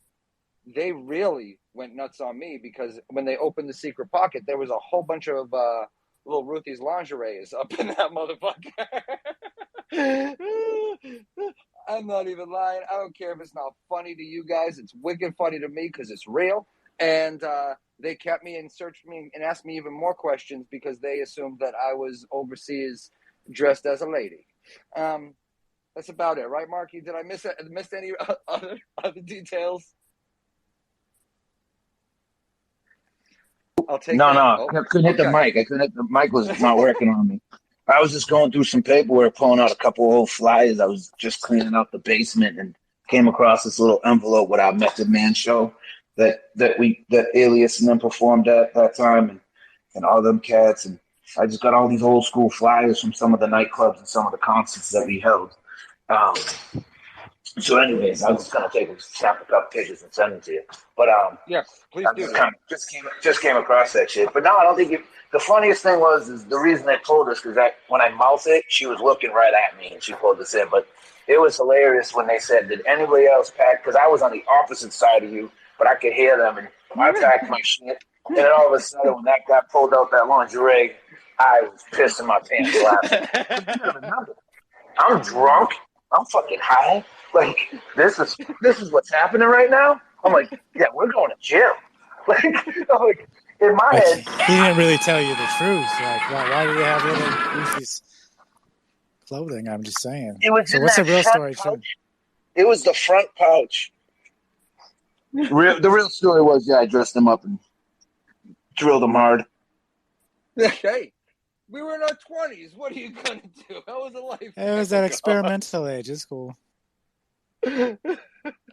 Speaker 3: they really went nuts on me, because when they opened the secret pocket, there was a whole bunch of Lil Ruthie's lingeries up in that motherfucker. I'm not even lying. I don't care if it's not funny to you guys. It's wicked funny to me because it's real. And they kept me and searched me and asked me even more questions because they assumed that I was overseas dressed as a lady. That's about it, right, Marky? Did I miss any other details? I'll take that.
Speaker 7: No. I couldn't hit the mic. The mic was not working on me. I was just going through some paperwork, pulling out a couple old flyers. I was just cleaning out the basement and came across this little envelope with our Method Man show that Alias and them performed at that time, and all them cats. And I just got all these old school flyers from some of the nightclubs and some of the concerts that we held. So anyways, I was just gonna snap a couple pictures and send them to you. But
Speaker 3: yes, please do.
Speaker 7: Just came across that shit. But no, I don't think the funniest thing is the reason they pulled us, because when I mouthed it, she was looking right at me and she pulled us in. But it was hilarious when they said, "Did anybody else pack?" Because I was on the opposite side of you, but I could hear them, and I packed my shit. And then all of a sudden, when that guy pulled out that lingerie, I was pissing my pants laughing. But you gotta remember, I'm drunk. I'm fucking high. Like, this is what's happening right now. I'm like, yeah, we're going to jail. Like, in my head,
Speaker 2: he didn't really tell you the truth. Like, why do you have little Lucy's clothing? I'm just saying.
Speaker 7: It was
Speaker 2: so what's the real story?
Speaker 7: It was the front pouch. The real story was, I dressed him up and drilled him hard.
Speaker 3: Hey, we were in our 20s. What are you gonna do? How was the life?
Speaker 2: It was that experimental age. It's cool.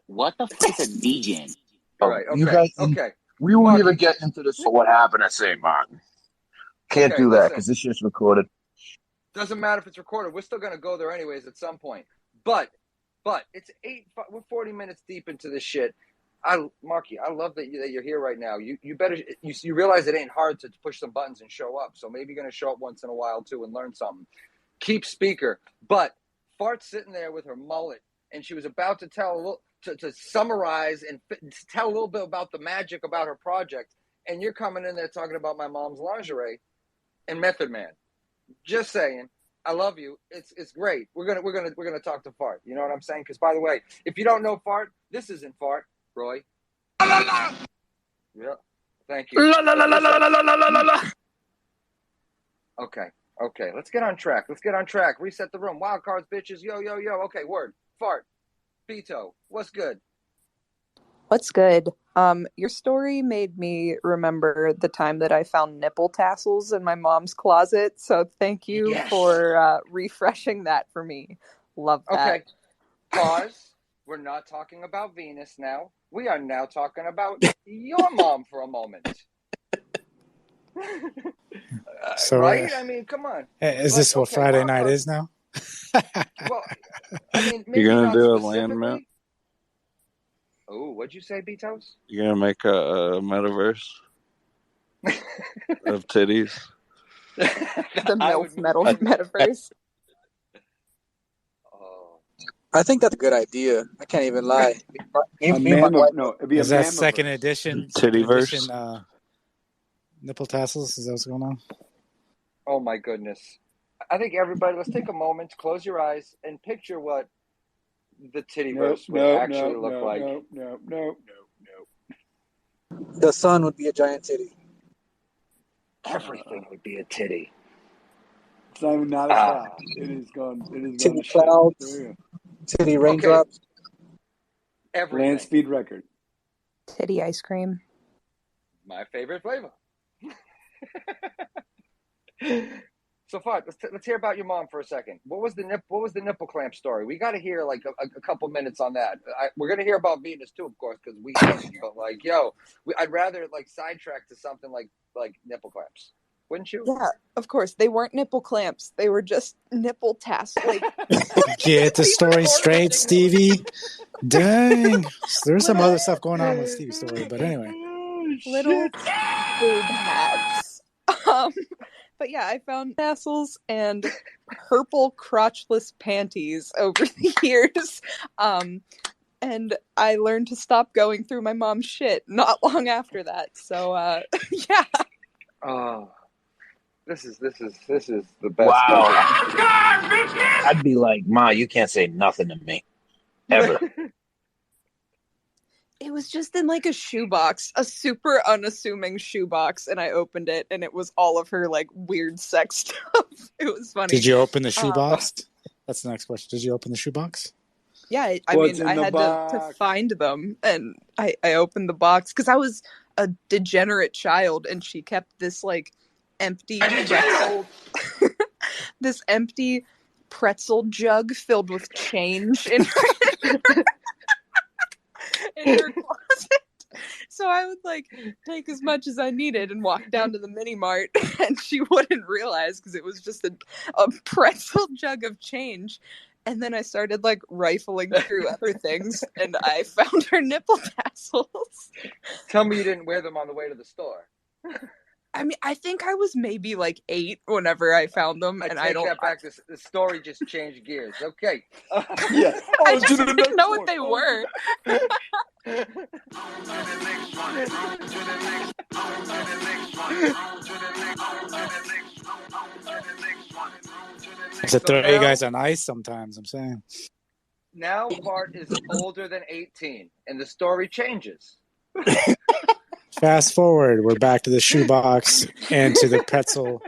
Speaker 6: What the fuck is a DJ?
Speaker 3: All right. Okay.
Speaker 7: You guys,
Speaker 3: okay.
Speaker 7: We won't even get into this for what happened at St. Martin. Can't do that because this shit's recorded.
Speaker 3: Doesn't matter if it's recorded. We're still gonna go there anyways at some point. But it's we're 40 minutes deep into this shit. Marky, I love that you're here right now. You better you realize it ain't hard to push some buttons and show up. So maybe you're gonna show up once in a while too and learn something. Keep speaker, but Fart's sitting there with her mullet, and she was about to tell a little to summarize and tell a little bit about the magic about her project, and you're coming in there talking about my mom's lingerie and Method Man. Just saying. I love you. It's great. We're gonna talk to Fart. You know what I'm saying? Because by the way, if you don't know Fart, this isn't Fart, Roy. Yeah. Thank you. Okay. Let's get on track. Reset the room. Wild cards, bitches. Yo. Okay, word. Fart. Beto. What's good?
Speaker 10: What's good? Your story made me remember the time that I found nipple tassels in my mom's closet. So thank you for refreshing that for me. Love that.
Speaker 3: Okay. Pause. We're not talking about Venus now. We are now talking about your mom for a moment.
Speaker 2: So,
Speaker 3: right? I mean, come on.
Speaker 2: Is this what Friday night is now?
Speaker 3: Well, I mean, maybe
Speaker 13: you're gonna
Speaker 3: not
Speaker 13: do a
Speaker 3: specifically.
Speaker 13: land map?
Speaker 3: Oh, what'd you say, Betos?
Speaker 13: You're gonna make a metaverse of titties?
Speaker 10: The MILF metaverse.
Speaker 14: I think that's a good idea. I can't even lie.
Speaker 2: Is that second edition?
Speaker 13: Tittyverse?
Speaker 2: Nipple tassels? Is that what's going on?
Speaker 3: Oh my goodness. I think everybody, let's take a moment, close your eyes, and picture what the tittyverse would actually look like.
Speaker 5: No.
Speaker 14: The sun would be a giant titty.
Speaker 3: Everything would be a titty.
Speaker 5: It's not even not a cloud. It is gone.
Speaker 14: Titty clouds. Titty raindrops.
Speaker 3: Everything.
Speaker 5: Land speed record.
Speaker 10: Titty ice cream.
Speaker 3: My favorite flavor. So far, let's hear about your mom for a second. What was the nipple clamp story? We got to hear like a couple minutes on that. We're gonna hear about Venus too, of course, because we. But like, I'd rather like sidetrack to something like nipple clamps. Wouldn't you?
Speaker 10: Yeah, of course. They weren't nipple clamps. They were just nipple tassels. Like,
Speaker 2: get the story straight, Stevie. Dang, there's some other stuff going on with Stevie's story, but anyway.
Speaker 10: Little boob hats. But yeah, I found tassels and purple crotchless panties over the years. And I learned to stop going through my mom's shit not long after that. So yeah.
Speaker 3: Oh, this is the best.
Speaker 7: Wow. I'd be like, Ma, you can't say nothing to me. Ever.
Speaker 10: It was just in like a shoebox, a super unassuming shoebox, and I opened it, and it was all of her like weird sex stuff. It was funny.
Speaker 2: Did you open the shoebox? That's the next question. Did you open the shoebox?
Speaker 10: Yeah, I mean, I had to find them, and I opened the box because I was a degenerate child, and she kept this like empty pretzel, this empty pretzel jug filled with change in her closet. So I would like take as much as I needed and walk down to the mini mart, and she wouldn't realize because it was just a pretzel jug of change. And then I started like rifling through other things, and I found her nipple tassels.
Speaker 3: Tell me you didn't wear them on the way to the store.
Speaker 10: I mean, I think I was maybe like 8 whenever I found them, and I don't.
Speaker 3: That back. The story just changed gears. Okay.
Speaker 5: Yeah.
Speaker 10: I just didn't know what they were.
Speaker 2: To throw you guys on ice sometimes, I'm saying.
Speaker 3: Now Bart is older than 18, and the story changes.
Speaker 2: Fast forward, we're back to the shoebox and to the pretzel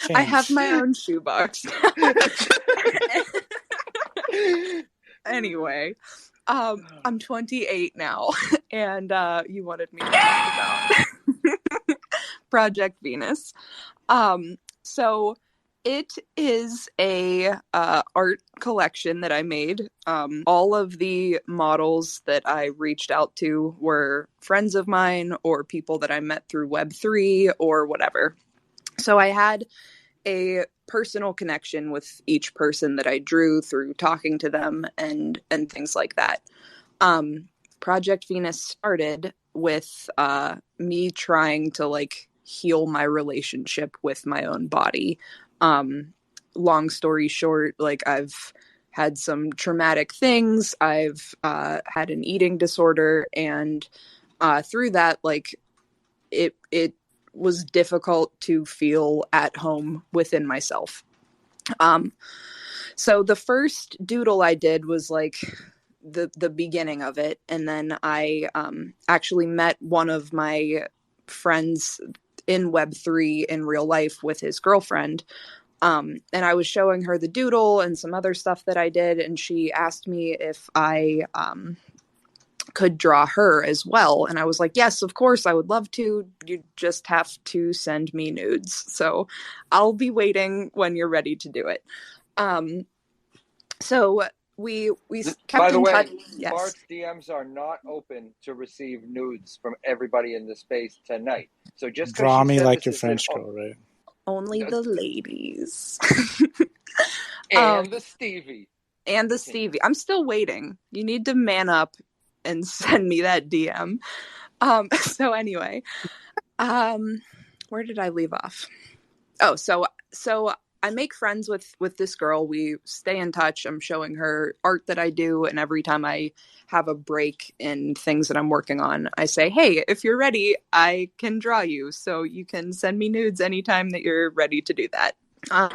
Speaker 2: change.
Speaker 10: I have my own shoebox. Anyway, I'm 28 now, and you wanted me to talk about Project Venus. So it is a art collection that I made. All of the models that I reached out to were friends of mine or people that I met through Web3 or whatever. So I had a personal connection with each person that I drew through talking to them and things like that. Project Venus started with me trying to like heal my relationship with my own body. Long story short, like I've had some traumatic things. I've had an eating disorder, and through that, like it was difficult to feel at home within myself. So the first doodle I did was like the beginning of it, and then I actually met one of my friends in Web3 in real life with his girlfriend. And I was showing her the doodle and some other stuff that I did, and she asked me if I could draw her as well. And I was like, yes, of course, I would love to. You just have to send me nudes. So I'll be waiting when you're ready to do it. So we kept in touch. Yes.
Speaker 3: Bart's DMs are not open to receive nudes from everybody in the space tonight. So just
Speaker 2: draw me like your French girl, right?
Speaker 10: Only the ladies.
Speaker 3: And the Stevie.
Speaker 10: And the Stevie. I'm still waiting. You need to man up and send me that DM. So anyway, where did I leave off? Oh, so I make friends with this girl. We stay in touch. I'm showing her art that I do, and every time I have a break in things that I'm working on, I say, hey, if you're ready, I can draw you. So you can send me nudes anytime that you're ready to do that. And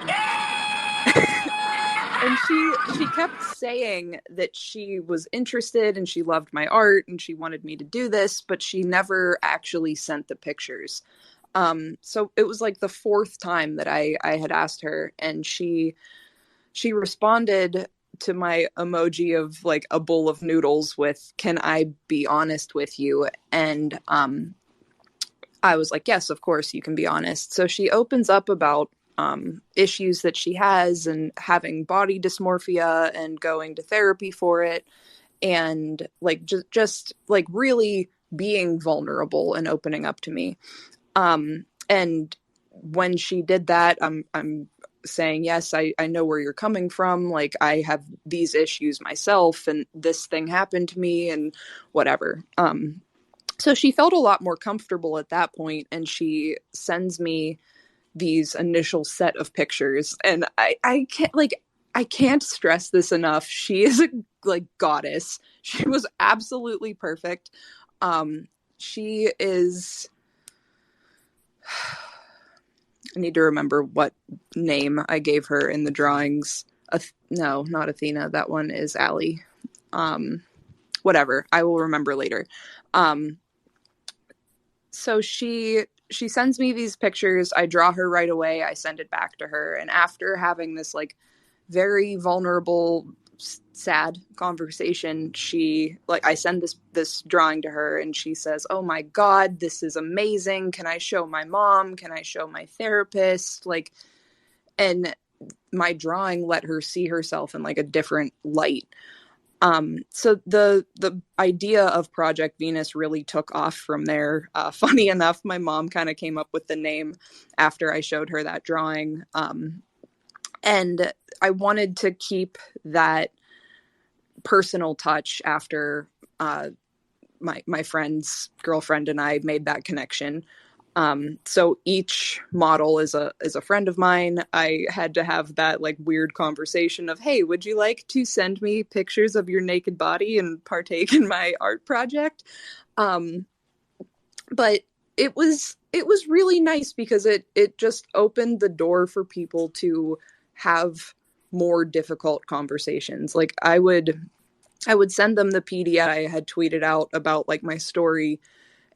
Speaker 10: she kept saying that she was interested and she loved my art and she wanted me to do this, but she never actually sent the pictures. So it was like the fourth time that I had asked her, and she responded to my emoji of like a bowl of noodles with, can I be honest with you? And I was like, yes, of course you can be honest. So she opens up about issues that she has and having body dysmorphia and going to therapy for it, and like just like really being vulnerable and opening up to me. And when she did that, I'm saying, yes, I know where you're coming from. Like I have these issues myself, and this thing happened to me and whatever. So she felt a lot more comfortable at that point, and she sends me these initial set of pictures, and I can't stress this enough. She is a like goddess. She was absolutely perfect. She is, I need to remember what name I gave her in the drawings. No, not Athena. That one is Allie. Whatever. I will remember later. So she sends me these pictures. I draw her right away. I send it back to her. And after having this like very vulnerable, sad conversation, I send this drawing to her, and she says, oh my God, this is amazing. Can I show my mom? Can I show my therapist? Like, and my drawing let her see herself in like a different light. So the idea of Project Venus really took off from there. Funny enough, my mom kind of came up with the name after I showed her that drawing. And I wanted to keep that personal touch after my friend's girlfriend and I made that connection. So each model is a friend of mine. I had to have that like weird conversation of, hey, would you like to send me pictures of your naked body and partake in my art project? But it was really nice because it just opened the door for people to have more difficult conversations. Like I would send them the PDF I had tweeted out about like my story,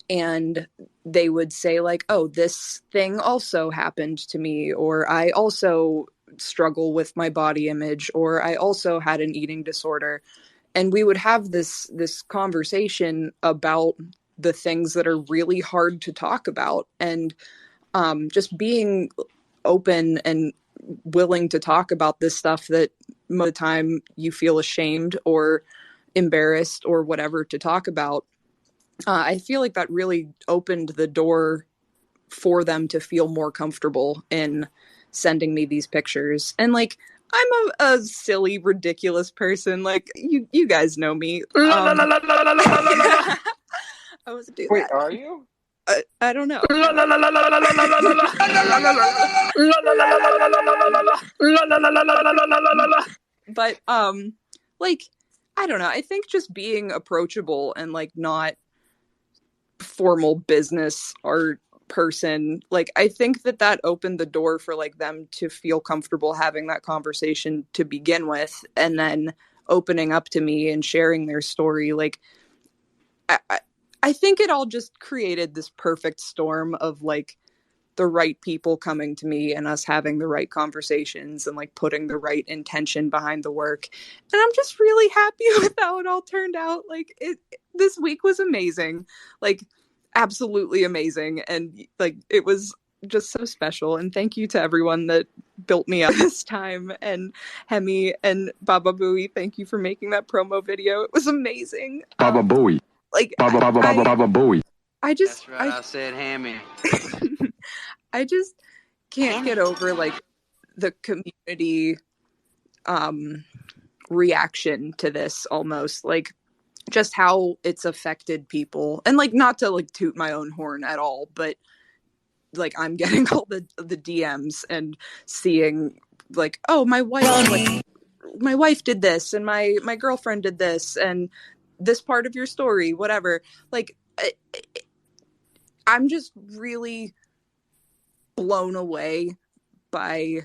Speaker 10: and they would say like, oh, this thing also happened to me, or I also struggle with my body image, or I also had an eating disorder. And we would have this conversation about the things that are really hard to talk about, and just being open and willing to talk about this stuff that most of the time you feel ashamed or embarrassed or whatever to talk about. I feel like that really opened the door for them to feel more comfortable in sending me these pictures. And like, I'm a silly, ridiculous person. Like you guys know me. I wasn't doing
Speaker 3: Wait,
Speaker 10: that.
Speaker 3: are you?
Speaker 10: I don't know. But like I don't know. I think just being approachable and like not formal business art person, like I think that opened the door for like them to feel comfortable having that conversation to begin with, and then opening up to me and sharing their story. Like I think it all just created this perfect storm of like the right people coming to me and us having the right conversations and like putting the right intention behind the work. And I'm just really happy with how it all turned out. Like this week was amazing. Like absolutely amazing. And like it was just so special. And thank you to everyone that built me up this time. And Hemi and Baba Booey, thank you for making that promo video. It was amazing.
Speaker 1: Baba Booey.
Speaker 10: Like
Speaker 1: Baba Booey.
Speaker 10: I just
Speaker 15: That's right. I said Hammy.
Speaker 10: I just can't get over like the community reaction to this, almost like just how it's affected people. And like not to like toot my own horn at all, but like I'm getting all the DMs and seeing like, oh, my wife did this and my girlfriend did this and this part of your story, whatever. Like I'm just really blown away by,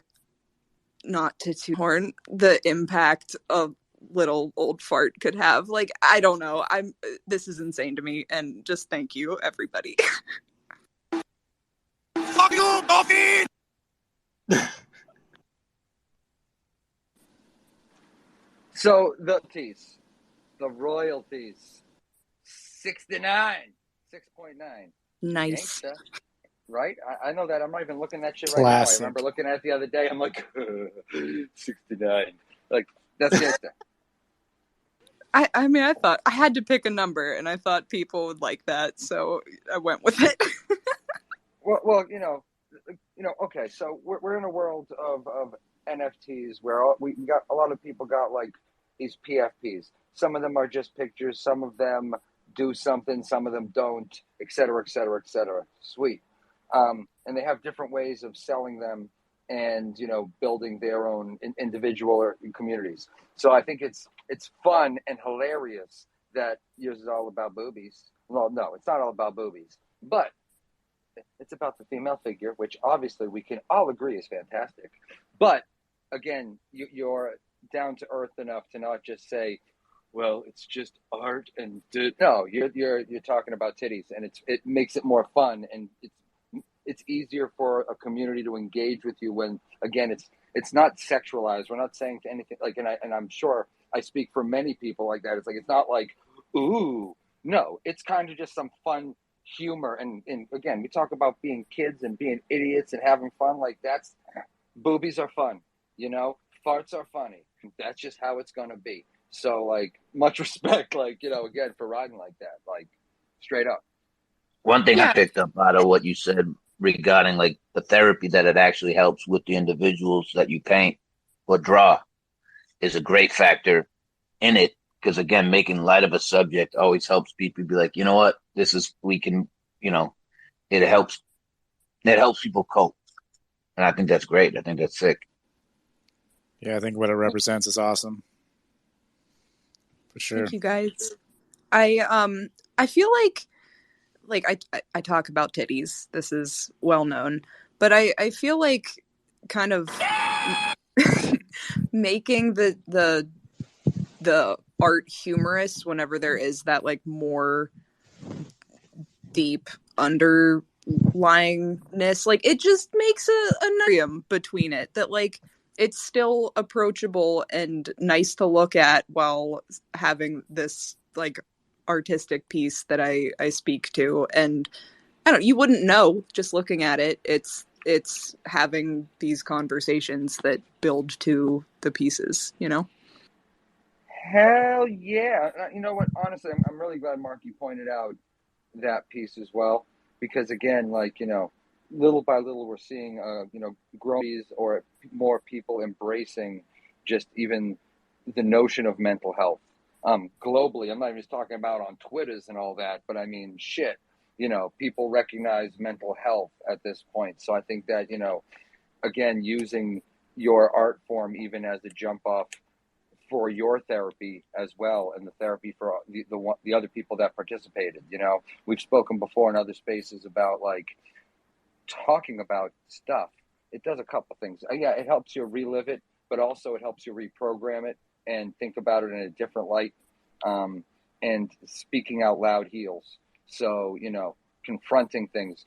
Speaker 10: not to toot horn, the impact a little old fart could have. Like I don't know, this is insane to me, and just thank you everybody.
Speaker 15: Fuck you, Dolphin!
Speaker 3: So the royalties, 69, 6.9.
Speaker 10: Nice.
Speaker 3: Gangsta. Right? I know that. I'm not even looking at that shit right
Speaker 2: Classic.
Speaker 3: now. I remember looking at it the other day. I'm like, 69. Like, that's gangsta.
Speaker 10: I mean, I thought I had to pick a number, and I thought people would like that, so I went with it.
Speaker 3: well, okay. So we're in a world of NFTs where we got a lot of people got like these PFPs. Some of them are just pictures. Some of them do something. Some of them don't, et cetera, et cetera, et cetera. Sweet. And they have different ways of selling them and, building their own individual communities. So I think it's fun and hilarious that yours is all about boobies. Well, no, it's not all about boobies, but it's about the female figure, which obviously we can all agree is fantastic. But again, you're down to earth enough to not just say, well, it's just art and no, you're talking about titties, and it makes it more fun, and it's easier for a community to engage with you when, again, it's not sexualized. We're not saying to anything like, and I'm sure I speak for many people like that. It's like, it's not like, ooh, no, it's kind of just some fun humor. And again, we talk about being kids and being idiots and having fun. Like boobies are fun, farts are funny. That's just how it's going to be. So like much respect, like, again, for riding like that, like straight up.
Speaker 7: One thing I picked up out of what you said regarding like the therapy that it actually helps with the individuals that you paint or draw is a great factor in it. Because again, making light of a subject always helps people be like, you know what, we can, it helps people cope. And I think that's great. I think that's sick.
Speaker 14: Yeah, I think what it represents is awesome. For sure.
Speaker 10: Thank you, guys. I feel like I talk about titties. This is well known, but I feel like kind of making the art humorous whenever there is that like more deep underlyingness, like it just makes a medium between it that like it's still approachable and nice to look at while having this like artistic piece that I speak to. And you wouldn't know just looking at it. It's having these conversations that build to the pieces,
Speaker 3: Hell yeah. You know what? Honestly, I'm really glad, Mark, you pointed out that piece as well, because again, like, little by little, we're seeing, growing or more people embracing just even the notion of mental health. Globally, I'm not even just talking about on Twitters and all that, but I mean, shit, people recognize mental health at this point. So I think that, again, using your art form even as a jump off for your therapy as well, and the therapy for the other people that participated. We've spoken before in other spaces about like talking about stuff. It does a couple things. Yeah, it helps you relive it, but also it helps you reprogram it and think about it in a different light. And speaking out loud heals. So, confronting things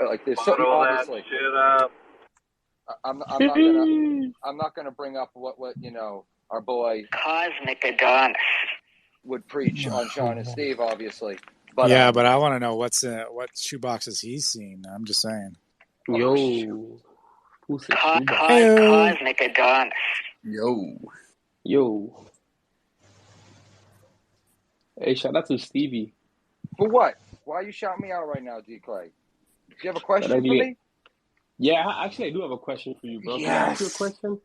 Speaker 3: like there's certain, obviously.
Speaker 9: That shit up.
Speaker 3: I'm not gonna bring up what our boy
Speaker 6: Cosmic Adonis
Speaker 3: would preach on Sean and Steve, obviously. But
Speaker 14: but I want to know what shoeboxes he's seen. I'm just saying.
Speaker 11: Yo,
Speaker 6: Cosmic Adonis.
Speaker 11: Yo. Hey, shout out to Stevie.
Speaker 3: For what? Why are you shouting me out right now, D. Clay? Do you have a question for me?
Speaker 11: Yeah, actually, I do have a question for you, bro. Can I ask you a question?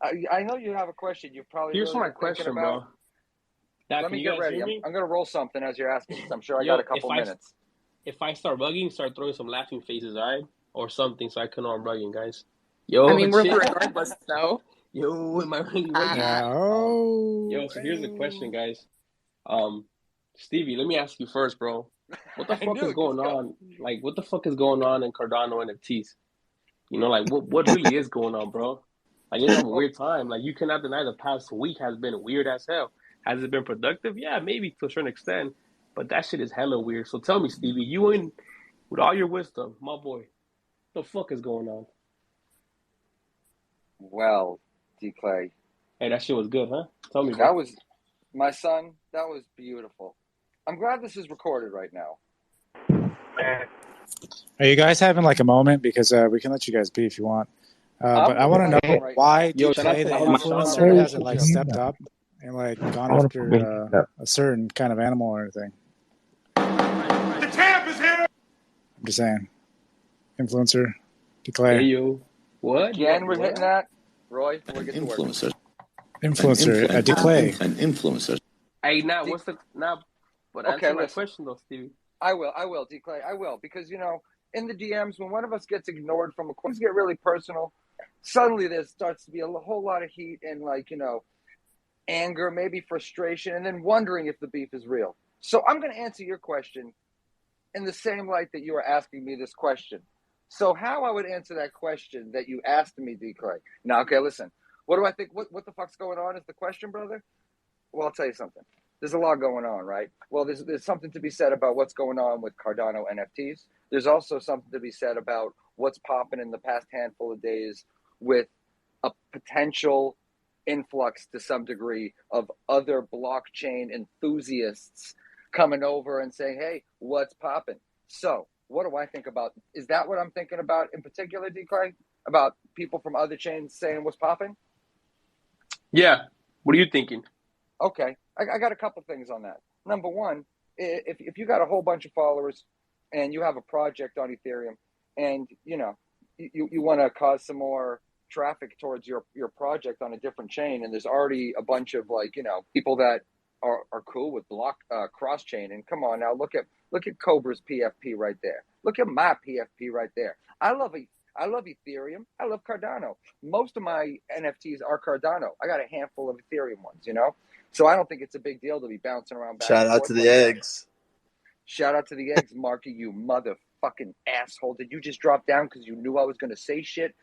Speaker 3: I know you have a question. You probably
Speaker 11: here's my question, bro. Dad,
Speaker 3: let me get ready. I'm going to roll something as you're asking. I'm sure I got a couple minutes.
Speaker 11: If I start bugging, start throwing some laughing faces, all right? Or something, so I can know I'm bugging, guys. Yo,
Speaker 10: I mean, regardless, though.
Speaker 11: Yo, am I really bugging? Yo, so here's the question, guys. Stevie, let me ask you first, bro. What the fuck is going on? Like, what the fuck is going on in Cardano NFTs? Like, what really is going on, bro? Like, it's a weird time. Like, you cannot deny the past week has been weird as hell. Has it been productive? Yeah, maybe to a certain extent. But that shit is hella weird. So tell me, Stevie, you in with all your wisdom, my boy, what the fuck is going on?
Speaker 3: Well, D. Clay.
Speaker 11: Hey, that shit was good, huh? Tell me, bro.
Speaker 3: That was, my son, that was beautiful. I'm glad this is recorded right now.
Speaker 14: Are you guys having like a moment? Because we can let you guys be if you want. But I want to know why D. Clay, the influencer, hasn't like stepped up and like gone after a certain kind of animal or anything.
Speaker 15: The champ is here!
Speaker 14: I'm just saying. Influencer, D. Clay.
Speaker 11: Hey, yo. What?
Speaker 3: Again, we're hitting that? Roy, we'll get
Speaker 12: influencer.
Speaker 14: Influencer, D. Clay.
Speaker 12: An influencer.
Speaker 11: Hey, now, but answer my question, though, Stevie.
Speaker 3: I will, D. Clay, I will. Because, in the DMs, when one of us gets ignored from things get really personal, suddenly there starts to be a whole lot of heat and, like, anger, maybe frustration, and then wondering if the beef is real. So I'm going to answer your question in the same light that you are asking me this question. So how I would answer that question that you asked me, D. Clay. Now, okay, listen. What do I think? What the fuck's going on is the question, brother? Well, I'll tell you something. There's a lot going on, right? Well, there's something to be said about what's going on with Cardano NFTs. There's also something to be said about what's popping in the past handful of days with a potential influx to some degree of other blockchain enthusiasts coming over and saying, hey, what's popping? So what do I think about? Is that what I'm thinking about in particular, D. Clay? About people from other chains saying what's popping?
Speaker 11: Yeah. What are you thinking?
Speaker 3: Okay. I got a couple things on that. Number one, if you got a whole bunch of followers and you have a project on Ethereum and, you want to cause some more traffic towards your project on a different chain, and there's already a bunch of people that are cool with cross chain, and come on now, look at Cobra's PFP right there. Look at my PFP right there. I love Ethereum. I love Cardano. Most of my NFTs are Cardano. I got a handful of Ethereum ones, so I don't think it's a big deal to be bouncing around back.
Speaker 4: Shout out to the eggs.
Speaker 3: Shout out to the eggs, Marky, you motherfucking asshole. Did you just drop down because you knew I was going to say shit?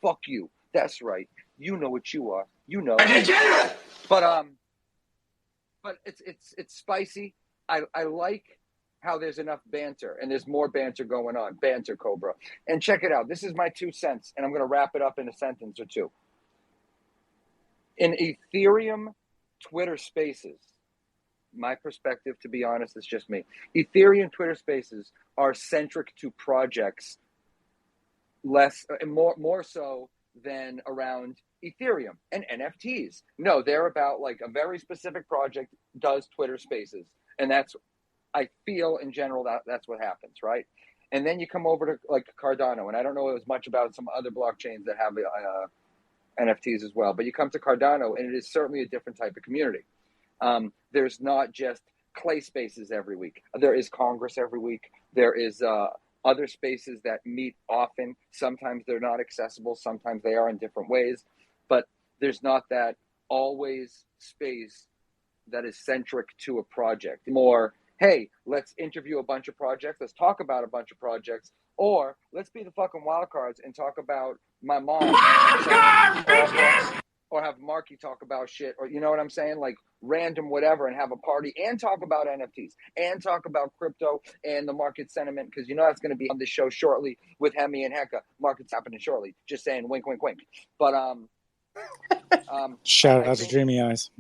Speaker 3: Fuck you. That's right. You know what you are. You know. But it's spicy. I like how there's enough banter, and there's more banter going on. Banter, Cobra. And check it out. This is my 2 cents, and I'm going to wrap it up in a sentence or two. In Ethereum Twitter Spaces, my perspective, to be honest, is just me. Ethereum Twitter Spaces are centric to projects more so than around Ethereum and NFTs. No, they're about like a very specific project does Twitter Spaces, and I feel in general that's what happens, right? And then you come over to like Cardano, and I don't know as much about some other blockchains that have NFTs as well. But you come to Cardano, and it is certainly a different type of community. There's not just clay spaces every week. There is Congress every week. There is other spaces that meet often. Sometimes they're not accessible. Sometimes they are in different ways. But there's not that always space that is centric to a project. More, hey, let's interview a bunch of projects. Let's talk about a bunch of projects. Or let's be the fucking wild cards and talk about my mom. Or have Marky talk about shit. Or you know what I'm saying? Like random whatever, and have a party and talk about NFTs and talk about crypto and the market sentiment. Because you know that's going to be on the show shortly with Hemi and Hecka. Market's happening shortly. Just saying, wink, wink, wink. But
Speaker 14: shout out to Dreamy Eyes.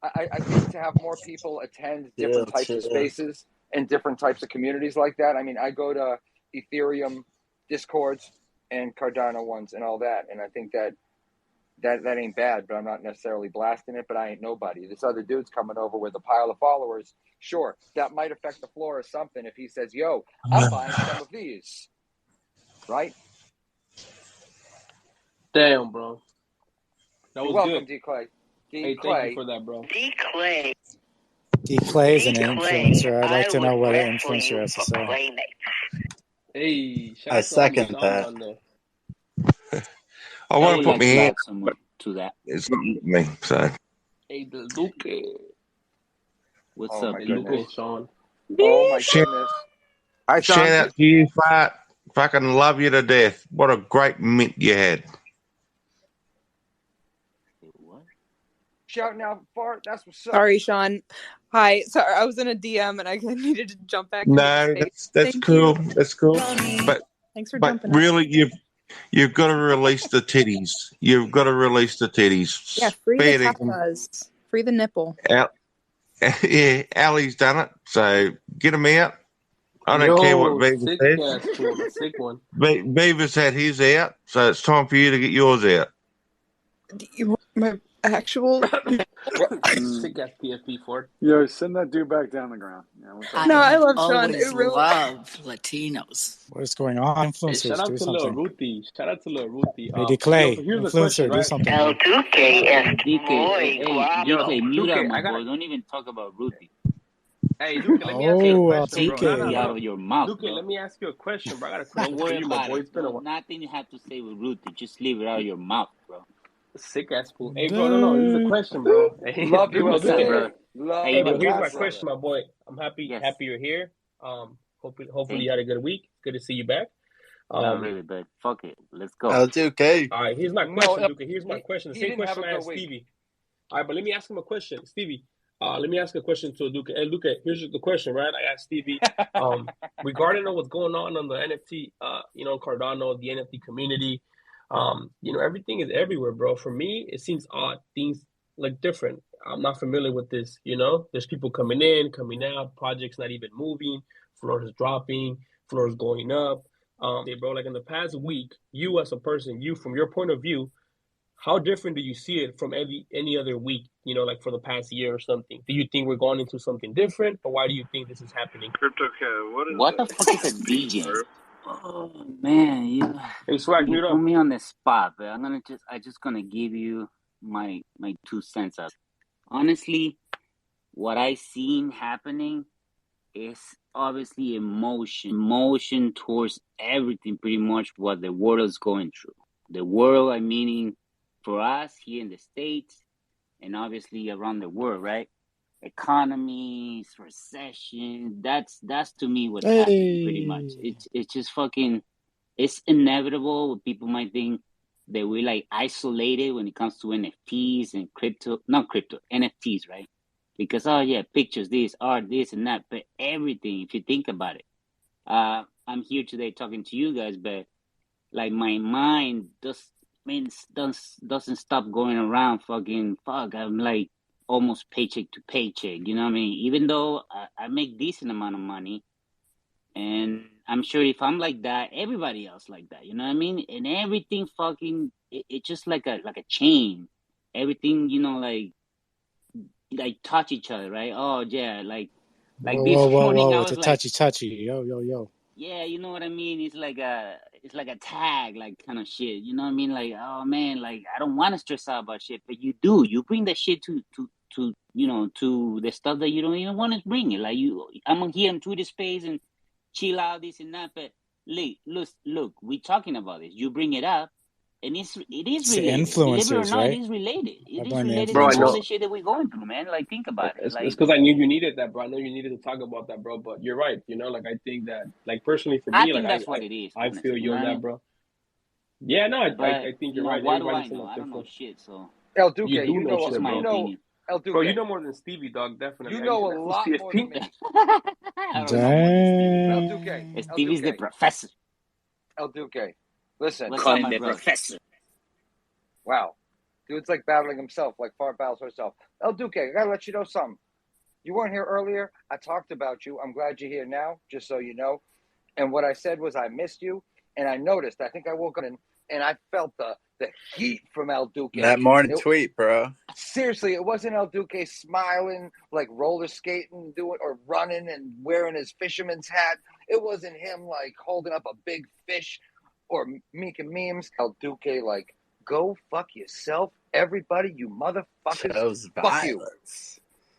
Speaker 3: I think to have more people attend different types of spaces and different types of communities like that. I mean, I go to Ethereum Discords and Cardano ones and all that, and I think that ain't bad, but I'm not necessarily blasting it, but I ain't nobody. This other dude's coming over with a pile of followers. Sure, that might affect the floor or something if he says, yo, I'm buying some of these. Right?
Speaker 11: Damn, bro. That was
Speaker 3: welcome,
Speaker 11: good.
Speaker 3: D-Clay.
Speaker 11: Hey, thank you for that, bro.
Speaker 14: D-Clay is an influencer. I'd like to know what an influencer has to say.
Speaker 11: Hey,
Speaker 4: I second that.
Speaker 16: I want to put my hand
Speaker 8: to that.
Speaker 16: It's me, so.
Speaker 11: Hey, the Luke.
Speaker 8: What's up,
Speaker 11: Luke, Sean?
Speaker 3: Oh my goodness!
Speaker 16: Shout out to you, Fart. Fucking love you to death. What a great mint you had.
Speaker 3: Shout now, Fart. That's what's up.
Speaker 10: Sorry, Sean. Hi. Sorry, I was in a DM and I needed to jump back.
Speaker 16: No, that's cool. That's cool. But
Speaker 10: thanks for jumping.
Speaker 16: Really, you've got to release the titties. You've got to release the titties.
Speaker 10: Yeah, free the tatas. Free the nipple.
Speaker 16: Yeah, Ali's done it. So get him out. I don't care what Beavis says.
Speaker 11: Cool, the sick one.
Speaker 16: Beavis had his out, so it's time for you to get yours out.
Speaker 10: You want my actual
Speaker 11: sick ass PFP for it.
Speaker 5: Yo, send that dude back down the ground. Yeah,
Speaker 10: no, I love Sean.
Speaker 6: Always love Latinos.
Speaker 14: What's going on? Influencers,
Speaker 11: shout out
Speaker 14: do
Speaker 11: to
Speaker 14: something.
Speaker 11: Ruthie. Shout out to Ruthie.
Speaker 14: Hey, Clay,
Speaker 11: here's
Speaker 14: influencer,
Speaker 11: question, right?
Speaker 14: do something.
Speaker 8: El Duque es DK, mute up, my boy. Don't even talk about Ruthie.
Speaker 11: Hey, Duque, let me ask you a question, bro.
Speaker 8: No. Out of your mouth,
Speaker 11: Duque, let me ask you a question, bro. I got a question
Speaker 8: Don't worry
Speaker 11: for you, my
Speaker 8: about
Speaker 11: boy.
Speaker 8: it.
Speaker 11: It's been a while.
Speaker 8: Nothing you have to say with Ruthie. Just leave it out of your mouth, bro.
Speaker 11: Sick ass fool. Hey, bro, no. This is a question, bro. Hey,
Speaker 3: love you,
Speaker 8: what's up, bro?
Speaker 11: Hey, bro, here's my question, my boy. I'm happy you're here. Hopefully you had a good week. Good to see you back.
Speaker 8: Not really, but fuck it. Let's go.
Speaker 4: That's okay.
Speaker 11: All right, here's my question, Duque. Here's my question. The same question I asked Stevie. All right, but let me ask him a question. Stevie, let me ask a question to Duque. Hey, Duque, here's the question, right? I asked Stevie regarding what's going on the NFT, Cardano, the NFT community. Everything is everywhere, bro. For me, it seems odd. Things look different. I'm not familiar with this, There's people coming in, coming out, projects not even moving, floors dropping, floors going up. Bro, like in the past week, you as a person, from your point of view, how different do you see it from any other week, like for the past year or something? Do you think we're going into something different, or why do you think this is happening?
Speaker 9: CryptoCat,
Speaker 8: what the fuck is a DJ? Oh man,
Speaker 11: Hey, Swag,
Speaker 8: you put me on the spot, but I'm just gonna give you my 2 cents up. Honestly, what I seen happening is obviously emotion towards everything, pretty much what the world is going through. The world, I'm meaning for us here in the States and obviously around the world, right? Economies, recession, that's to me what's happening pretty much. It's just fucking, it's inevitable. People might think that we're like isolated when it comes to NFTs and NFTs, right? Because, pictures, this, art, this and that, but everything, if you think about it. I'm here today talking to you guys, but like my mind doesn't stop going around I'm like almost paycheck to paycheck, you know what I mean? Even though I make decent amount of money, and I'm sure if I'm like that, everybody else like that, you know what I mean? And everything it's just like a chain. Everything, like touch each other, right? Oh yeah, like this morning I was
Speaker 14: it's a touchy. Yo.
Speaker 8: Yeah, you know what I mean? It's like it's like a tag, like kind of shit. You know what I mean? Like, oh man, like I don't want to stress out about shit, but you do. You bring that shit to to the stuff that you don't even want to bring it. Like I'm here in Twitter space and chill out, this and that. But look, we talking about this. You bring it up, and it is related. Believe it or not,
Speaker 14: right?
Speaker 8: it is related. It is related to all the shit that we're going through, man. Like, think about it.
Speaker 11: It's because I knew you needed that, bro. I know you needed to talk about that, bro. But you're right. Like I think that, like personally for me,
Speaker 8: I think that's what it is.
Speaker 11: I feel you on that, bro. Yeah, no, I think you're right.
Speaker 8: What do I know? I don't know shit. So
Speaker 3: El Duque,
Speaker 11: you know
Speaker 3: shit,
Speaker 8: my opinion.
Speaker 3: El Duque.
Speaker 11: Bro, you know more than Stevie, dog. Definitely.
Speaker 3: You know a lot more than me.
Speaker 8: I don't know more than
Speaker 3: Stevie. El Duque.
Speaker 8: Stevie's the professor.
Speaker 3: El Duque. Listen.
Speaker 8: What's up, my professor?
Speaker 3: Wow. Dude's like battling himself, like Fart battles herself. El Duque, I gotta let you know something. You weren't here earlier. I talked about you. I'm glad you're here now, just so you know. And what I said was I missed you, and I noticed. I think I woke up and I felt the heat from El Duque.
Speaker 4: That morning tweet, bro.
Speaker 3: Seriously, it wasn't El Duque smiling, like roller skating, or running and wearing his fisherman's hat. It wasn't him like holding up a big fish or making memes. El Duque like, go fuck yourself, everybody, you motherfuckers. Fuck you.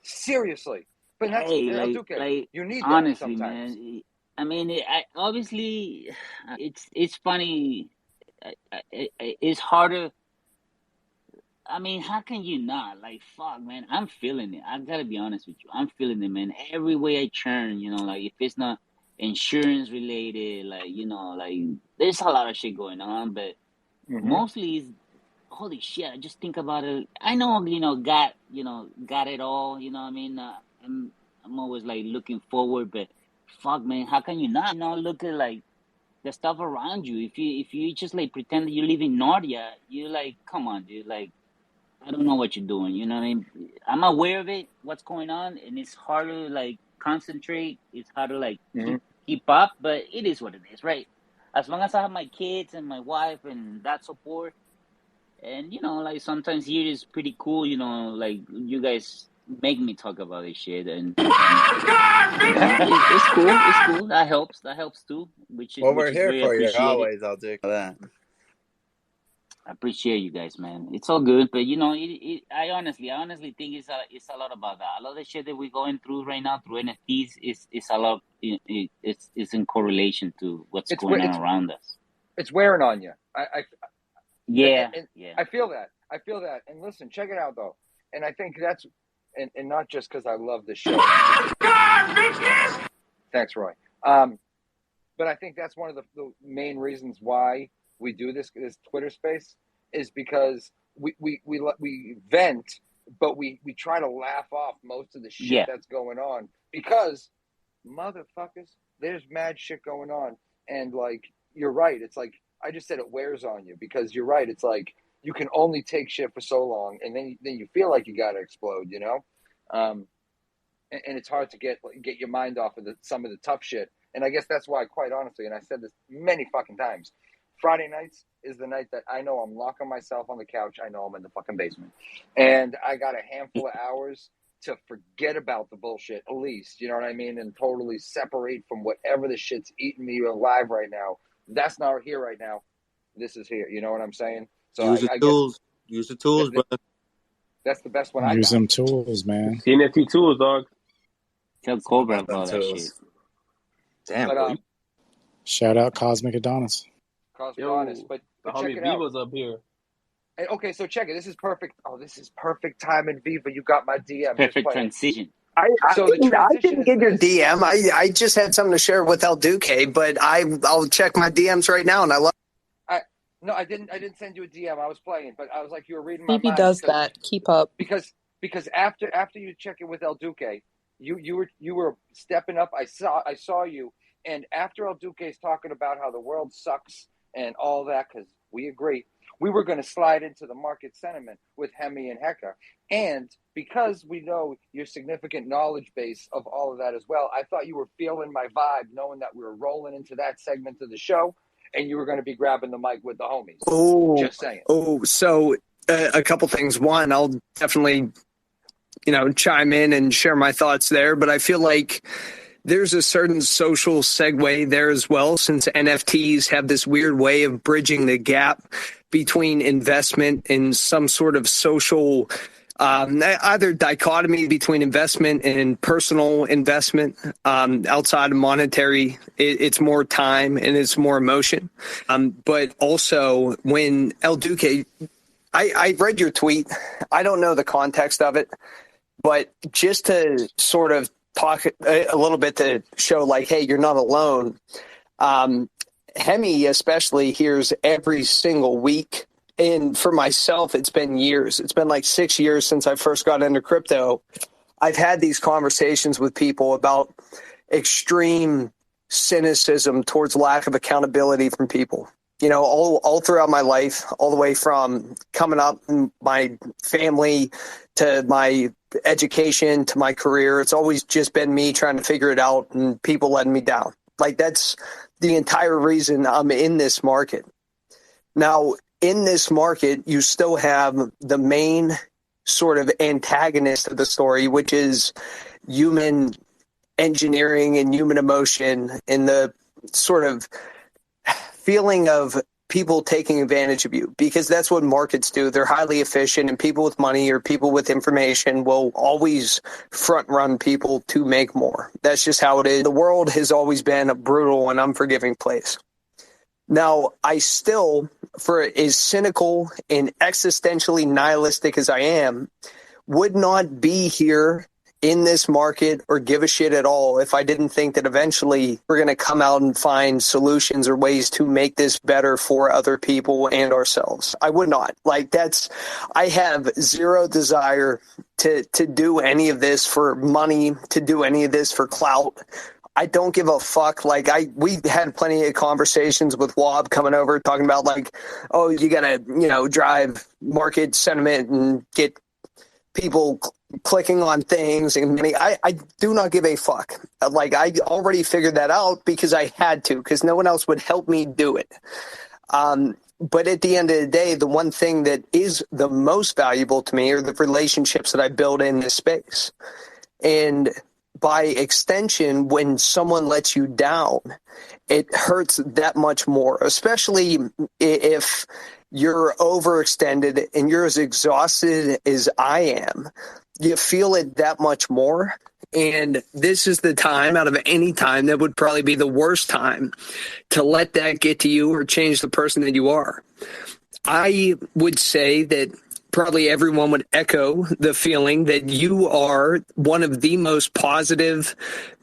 Speaker 3: Seriously. But that's El Duque. You need that
Speaker 8: honestly,
Speaker 3: sometimes.
Speaker 8: Man. I mean, obviously, it's funny. It's harder. I mean, how can you not? Like, fuck, man. I'm feeling it. I gotta be honest with you. I'm feeling it, man. Every way I turn, like if it's not insurance related, like, like there's a lot of shit going on, but mostly it's holy shit. I just think about it. I know, got it all. You know what I mean? I'm always like looking forward, but fuck, man, how can you not? Look at like the stuff around you. If you just like pretend that you live in Narnia, you're like, come on, dude. Like, I don't know what you're doing. You know what I mean? I'm aware of it, what's going on, and it's hard to like concentrate. It's hard to like keep up, but it is what it is, right? As long as I have my kids and my wife and that support, and like sometimes here is pretty cool. Like you guys make me talk about this shit, and it's cool. It's cool. That helps too.
Speaker 4: We're here for you always. I'll do that.
Speaker 8: I appreciate you guys, man. It's all good, but I honestly think it's a lot about that. A lot of the shit that we're going through right now through NFTs is a lot. It's in correlation to what's going on around us.
Speaker 3: It's wearing on you.
Speaker 8: Yeah.
Speaker 3: I feel that. And listen, check it out though. And I think that's. And not just because I love the show. Thanks, Roy. But I think that's one of the main reasons why we do this Twitter space is because we vent, but we try to laugh off most of the shit that's going on because motherfuckers, there's mad shit going on. And like, you're right. It's like, I just said it wears on you because you're right. It's like, you can only take shit for so long, and then you feel like you gotta explode, and it's hard to get your mind off of some of the tough shit. And I guess that's why, quite honestly, and I said this many fucking times, Friday nights is the night that I know I'm locking myself on the couch. I know I'm in the fucking basement, and I got a handful of hours to forget about the bullshit, at least, you know what I mean, and totally separate from whatever the shit's eating me alive right now. That's not here right now. This is here. You know what I'm saying? So
Speaker 16: use the tools, bro.
Speaker 3: That's the best one I got.
Speaker 14: Use them tools, man.
Speaker 11: NFT tools, dog.
Speaker 8: Tell Cobra about that shit.
Speaker 4: Damn,
Speaker 3: but,
Speaker 14: shout out Cosmic Adonis.
Speaker 3: Cosmic Adonis. But check it out.
Speaker 11: Viva's up here.
Speaker 3: Hey, okay, so check it. This is perfect. Oh, this is perfect time in Viva. You got my DM.
Speaker 8: Perfect transition.
Speaker 17: I didn't get your DM. I just had something to share with El Duque, but I'll check my DMs right now, and I love.
Speaker 3: No, I didn't send you a DM. I was playing, but I was like, you were reading my mind.
Speaker 10: Phoebe does that. Keep up.
Speaker 3: Because after you check it with El Duque, you were stepping up. I saw you, and after El Duque's talking about how the world sucks and all that, because we agree, we were going to slide into the market sentiment with Hemi and Heka, and because we know your significant knowledge base of all of that as well, I thought you were feeling my vibe, knowing that we were rolling into that segment of the show. And you were going to be grabbing the mic with the homies.
Speaker 17: Oh,
Speaker 3: just saying.
Speaker 17: Oh, so a couple things. One, I'll definitely, chime in and share my thoughts there. But I feel like there's a certain social segue there as well, since NFTs have this weird way of bridging the gap between investment and some sort of social either dichotomy between investment and personal investment. Outside of monetary, it's more time and it's more emotion. But also when El Duque, I read your tweet. I don't know the context of it, but just to sort of talk a little bit to show like, hey, you're not alone. Hemi especially hears every single week. And for myself, it's been years. It's been like 6 years since I first got into crypto. I've had these conversations with people about extreme cynicism towards lack of accountability from people. You know, all throughout my life, all the way from coming up in my family to my education to my career, it's always just been me trying to figure it out and people letting me down. Like, that's the entire reason I'm in this market. Now, in this market, you still have the main sort of antagonist of the story, which is human engineering and human emotion and the sort of feeling of people taking advantage of you, because that's what markets do. They're highly efficient, and people with money or people with information will always front run people to make more. That's just how it is. The world has always been a brutal and unforgiving place. Now, I still, for as cynical and existentially nihilistic as I am, would not be here in this market or give a shit at all if I didn't think that eventually we're going to come out and find solutions or ways to make this better for other people and ourselves. I would not. Like, I have zero desire to do any of this for money, to do any of this for clout. I don't give a fuck. Like, we had plenty of conversations with Wob coming over talking about like, oh, you gotta, drive market sentiment and get people clicking on things. And I do not give a fuck. Like, I already figured that out because I had to, because no one else would help me do it. But at the end of the day, the one thing that is the most valuable to me are the relationships that I build in this space. And by extension, when someone lets you down, it hurts that much more, especially if you're overextended and you're as exhausted as I am. You feel it that much more. And this is the time out of any time that would probably be the worst time to let that get to you or change the person that you are. I would say that probably everyone would echo the feeling that you are one of the most positive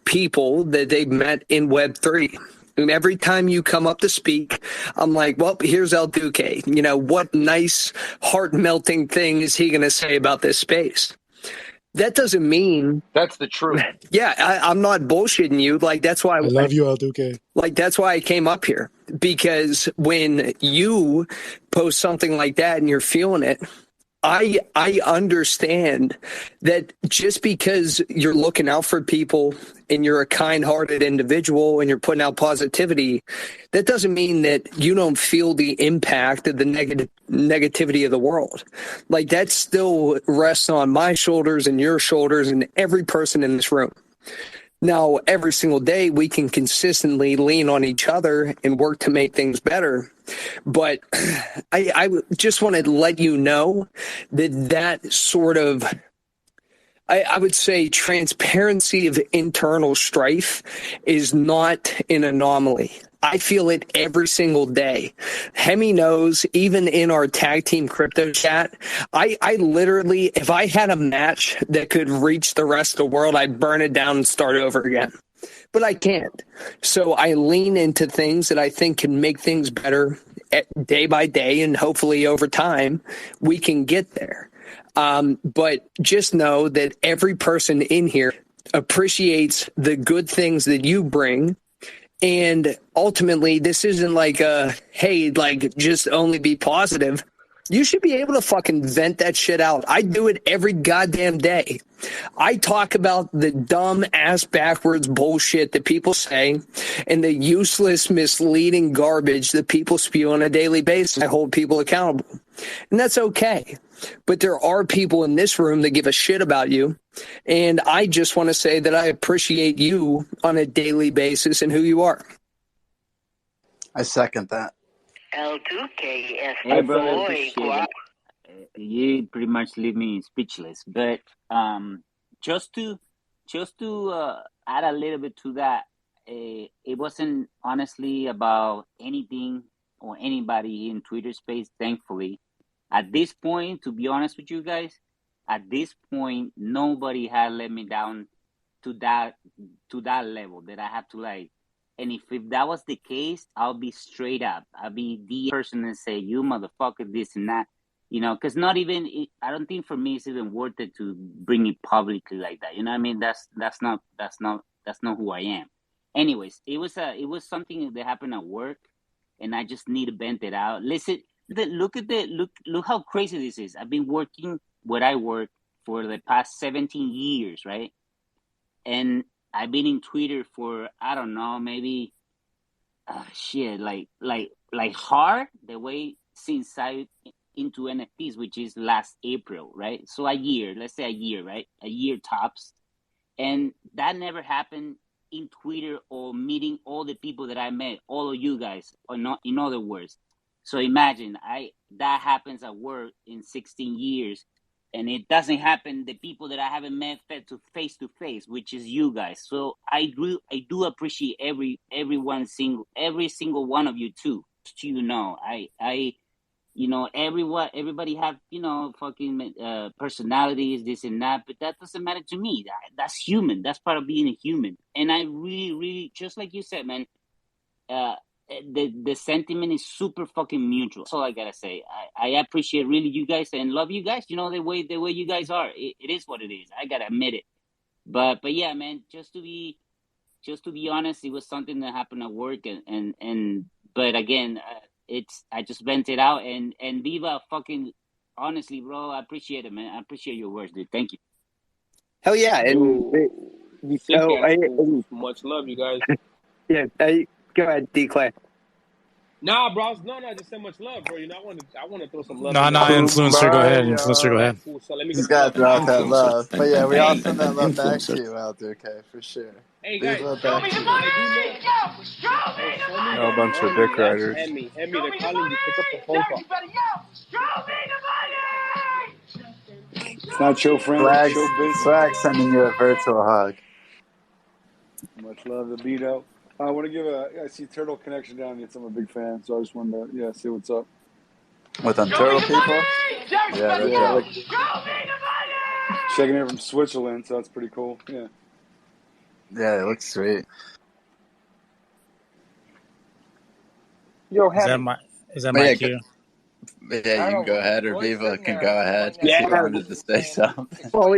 Speaker 17: people that they've met in Web3. And every time you come up to speak, I'm like, well, here's El Duque. What nice, heart-melting thing is he going to say about this space? That doesn't mean...
Speaker 3: That's the truth.
Speaker 17: Yeah, I'm not bullshitting you. Like, that's why... I
Speaker 14: love you, El Duque.
Speaker 17: Like, that's why I came up here. Because when you post something like that and you're feeling it, I understand that just because you're looking out for people and you're a kind-hearted individual and you're putting out positivity, that doesn't mean that you don't feel the impact of the negativity of the world. Like, that still rests on my shoulders and your shoulders and every person in this room. Now, every single day, we can consistently lean on each other and work to make things better. But I just wanted to let you know that sort of, I would say, transparency of internal strife is not an anomaly. I feel it every single day. Hemi knows, even in our tag team crypto chat, I literally, if I had a match that could reach the rest of the world, I'd burn it down and start over again. But I can't. So I lean into things that I think can make things better day by day, and hopefully over time we can get there. But just know that every person in here appreciates the good things that you bring. And ultimately, this isn't like hey, like, just only be positive. You should be able to fucking vent that shit out. I do it every goddamn day. I talk about the dumb ass backwards bullshit that people say and the useless, misleading garbage that people spew on a daily basis. I hold people accountable. And that's okay. But there are people in this room that give a shit about you. And I just want to say that I appreciate you on a daily basis and who you are.
Speaker 4: I second that.
Speaker 8: Hey, brother, appreciate it. You pretty much leave me speechless. But just to add a little bit to that, it wasn't honestly about anything or anybody in Twitter space, thankfully. At this point, to be honest with you guys, at this point, nobody had let me down to that level that I have to like. And if that was the case, I'll be straight up. I'll be the person and say, you motherfucker, this and that. You know, because I don't think for me it's even worth it to bring it publicly like that. You know what I mean? That's not who I am. Anyways, it was something that happened at work, and I just need to vent it out. Listen, look how crazy this is. I've been working where I work for the past 17 years, right? And I've been in Twitter for, I don't know, maybe like hard the way since I into NFTs, which is last April, right? So a year, let's say a year, right? A year tops. And that never happened in Twitter or meeting all the people that I met, all of you guys, or not, in other words. So imagine that happens at work in 16 years. And it doesn't happen the people that I haven't met face to face, which is you guys. So I do appreciate every single one of you too. Just so you know, everybody have fucking personalities, this and that, but that doesn't matter to me. That's human. That's part of being a human. And I really, really, just like you said, man. The sentiment is super fucking mutual. That's all I gotta say. I appreciate really you guys and love you guys. You know the way you guys are. It is what it is. I gotta admit it. But yeah, man. Just to be honest, it was something that happened at work, and but again, I just vented out and Viva fucking honestly, bro. I appreciate it, man. I appreciate your words, dude. Thank you.
Speaker 17: Hell yeah,
Speaker 11: much love, you guys.
Speaker 17: Yeah. Go ahead, D-Clay.
Speaker 11: Nah, bro. I just said much love, bro. You know, I want to throw some love.
Speaker 14: No, Influencer, go ahead. Influencer, go ahead.
Speaker 11: Cool. So let me
Speaker 4: He's got to throw out that love. But yeah, we all send that love back
Speaker 1: Influencer.
Speaker 4: to you out there, okay, for sure.
Speaker 11: Hey, guys.
Speaker 15: Show me the money! Show me the money!
Speaker 13: A bunch of dick riders.
Speaker 11: Hemi, they're calling you. Pick up the phone call.
Speaker 15: Show me the money!
Speaker 5: It's not show friendly, show business.
Speaker 4: Swag sending you a virtual hug.
Speaker 5: Much love to Vito. I want to give I see Turtle Connection down here, so I'm a big fan, so I just wanted to, see what's up.
Speaker 4: With them turtle people? Yeah, they're dope.
Speaker 5: Checking in from Switzerland, so that's pretty cool. Yeah.
Speaker 4: Yeah, it looks sweet.
Speaker 3: Yo,
Speaker 14: is that my cue?
Speaker 4: Yeah, you can go ahead, or Viva can go ahead.
Speaker 17: Yeah.
Speaker 4: He wanted to say something.
Speaker 17: Well,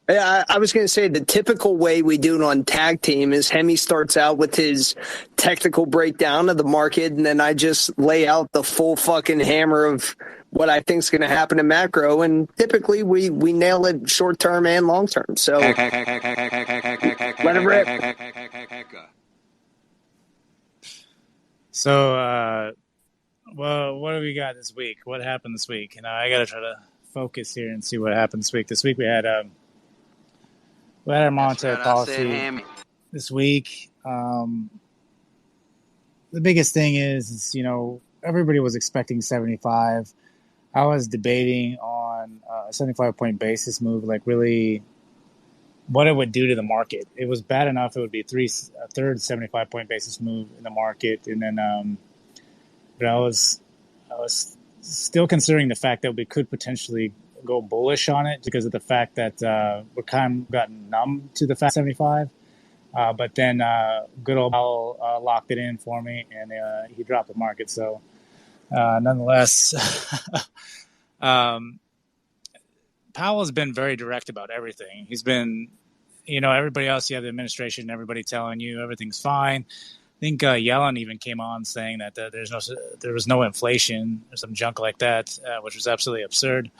Speaker 17: yeah, I was going to say the typical way we do it on Tag Team is Hemi starts out with his technical breakdown of the market, and then I just lay out the full fucking hammer of what I think is going to happen in macro, and typically we nail it short term and long term. So let it rip.
Speaker 14: So, well, what do we got this week? What happened this week? I got to try to focus here and see what happened this week. This week we had our monetary policy this week. The biggest thing is everybody was expecting 75. I was debating on a 75-point basis move, like really what it would do to the market. It was bad enough it would be a third 75-point basis move in the market, and then but I was still considering the fact that we could potentially go bullish on it because of the fact that we're kind of gotten numb to the fast 75. But then good old Powell locked it in for me, and he dropped the market. So nonetheless, Powell's been very direct about everything. He's been, everybody else, you have the administration, everybody telling you everything's fine. think Yellen even came on saying that there was no inflation or some junk like that, which was absolutely absurd.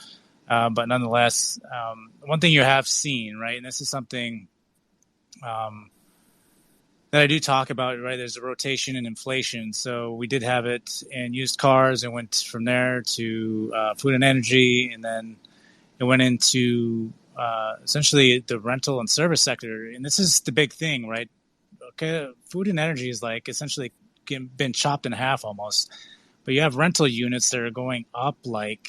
Speaker 14: But nonetheless, one thing you have seen, right, and this is something that I do talk about, right, there's a rotation in inflation. So we did have it in used cars and went from there to food and energy, and then it went into essentially the rental and service sector. And this is the big thing, right? Okay, food and energy is like essentially been chopped in half almost. But you have rental units that are going up like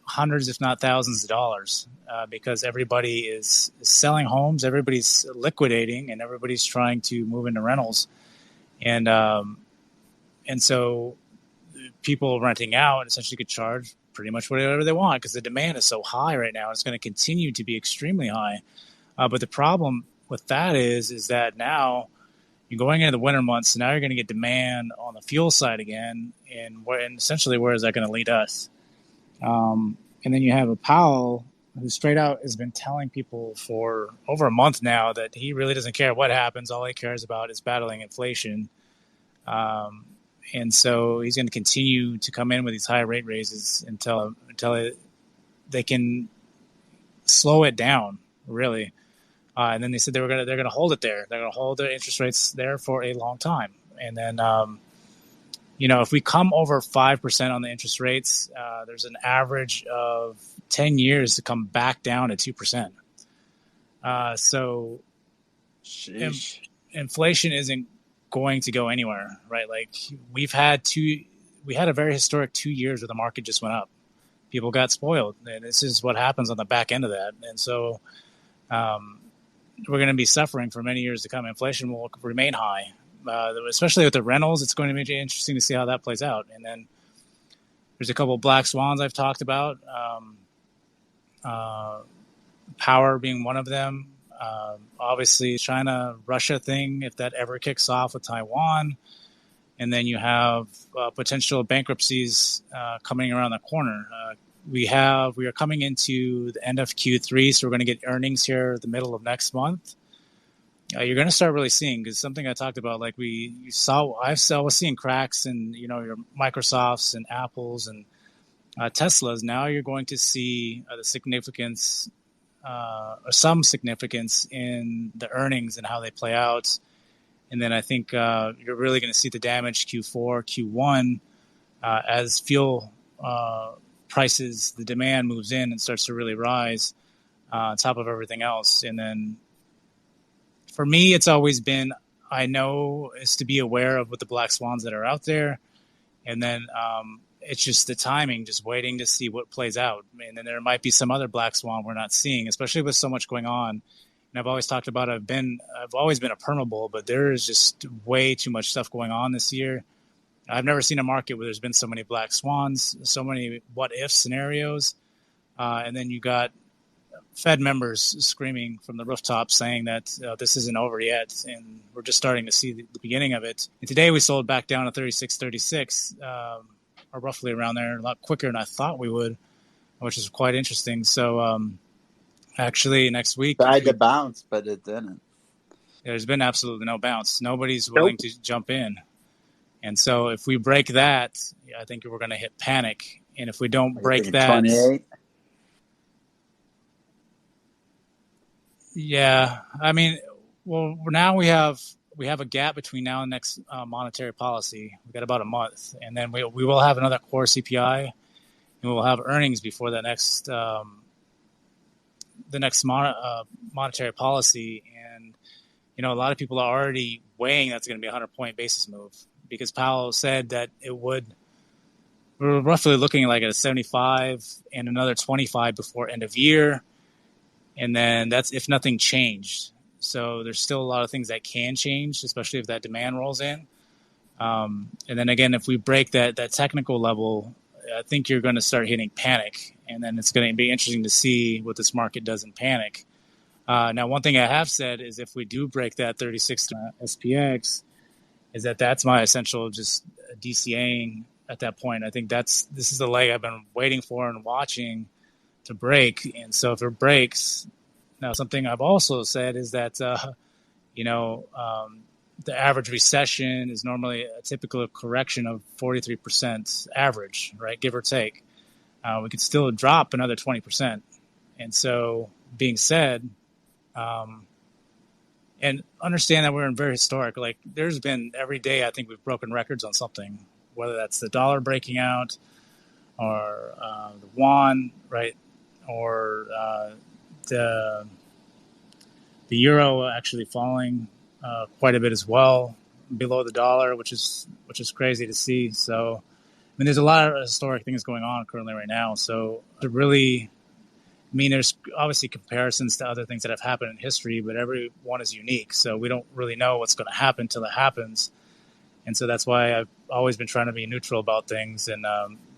Speaker 14: hundreds, if not thousands of dollars, because everybody is selling homes, everybody's liquidating, and everybody's trying to move into rentals. And so people renting out essentially could charge pretty much whatever they want because the demand is so high right now. It's going to continue to be extremely high. But the problem with that is that now you're going into the winter months, so now you're going to get demand on the fuel side again. And essentially, where is that going to lead us? And then you have a Powell who straight out has been telling people for over a month now that he really doesn't care what happens. All he cares about is battling inflation. And so he's going to continue to come in with these high rate raises until they can slow it down, really. And then they said they're going to hold it there. They're going to hold the interest rates there for a long time. And then if we come over 5% on the interest rates, there's an average of 10 years to come back down to 2%. So inflation isn't going to go anywhere, right? Like we had a very historic 2 years where the market just went up. People got spoiled, and this is what happens on the back end of that. And so we're going to be suffering for many years to come. Inflation will remain high. Especially with the rentals, it's going to be interesting to see how that plays out. And then there's a couple of black swans I've talked about, power being one of them. Obviously, China-Russia thing, if that ever kicks off with Taiwan. And then you have potential bankruptcies coming around the corner. We are coming into the end of Q3, so we're going to get earnings here the middle of next month. You're going to start really seeing, because something I talked about, like I was seeing cracks in your Microsofts and Apples and Teslas. Now you're going to see the significance, or some significance in the earnings and how they play out. And then I think you're really going to see the damage Q4, Q1 as fuel prices, the demand moves in and starts to really rise on top of everything else. And then for me, it's always been, is to be aware of what the black swans that are out there. And then it's just the timing, just waiting to see what plays out. And then there might be some other black swan we're not seeing, especially with so much going on. And I've always talked about, I've always been a perma bull, but there is just way too much stuff going on this year. I've never seen a market where there's been so many black swans, so many what-if scenarios. And then you got Fed members screaming from the rooftop saying that this isn't over yet, and we're just starting to see the beginning of it. And today we sold back down to 36.36, or roughly around there, a lot quicker than I thought we would, which is quite interesting. So actually next week...
Speaker 4: Tried to bounce, but it didn't.
Speaker 14: There's been absolutely no bounce. Nobody's willing to jump in. And so if we break that, I think we're going to hit panic. And if we don't break that...
Speaker 4: 28?
Speaker 14: Yeah, I mean, well, now we have a gap between now and next monetary policy. We've got about a month, and then we will have another core CPI, and we'll have earnings before the next monetary policy. And a lot of people are already weighing that's going to be a 100-point basis move, because Powell said that it would. We're roughly looking like at a 75 and another 25 before end of year. And then that's if nothing changed. So there's still a lot of things that can change, especially if that demand rolls in. And then again, if we break that technical level, I think you're going to start hitting panic. And then it's going to be interesting to see what this market does in panic. Now, one thing I have said is if we do break that 36 SPX, is that's my essential just DCAing at that point. I think this is the leg I've been waiting for and watching to break. And so if it breaks, now something I've also said is that the average recession is normally a typical correction of 43% average, right? Give or take. We could still drop another 20%. And so being said, and understand that we're in very historic, like there's been every day, I think we've broken records on something, whether that's the dollar breaking out or the yuan, right? Or the euro actually falling quite a bit as well, below the dollar, which is crazy to see. So, I mean, there's a lot of historic things going on currently right now. So to really, I mean, there's obviously comparisons to other things that have happened in history, but every one is unique. So we don't really know what's going to happen till it happens. And so that's why I've always been trying to be neutral about things and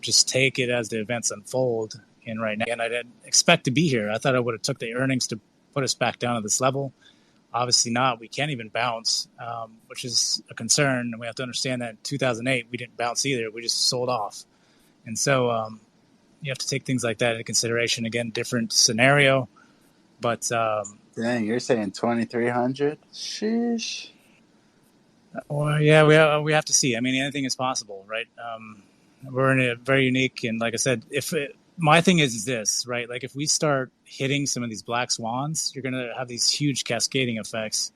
Speaker 14: just take it as the events unfold. And right now, and I didn't expect to be here. I thought I would have took the earnings to put us back down to this level. Obviously not. We can't even bounce, which is a concern. And we have to understand that in 2008, we didn't bounce either. We just sold off. And so you have to take things like that into consideration. Again, different scenario. But
Speaker 4: dang, you're saying 2,300? Sheesh.
Speaker 14: Well, yeah, we have to see. I mean, anything is possible, right? We're in a very unique, and like I said, my thing is this, right? Like if we start hitting some of these black swans, you're going to have these huge cascading effects.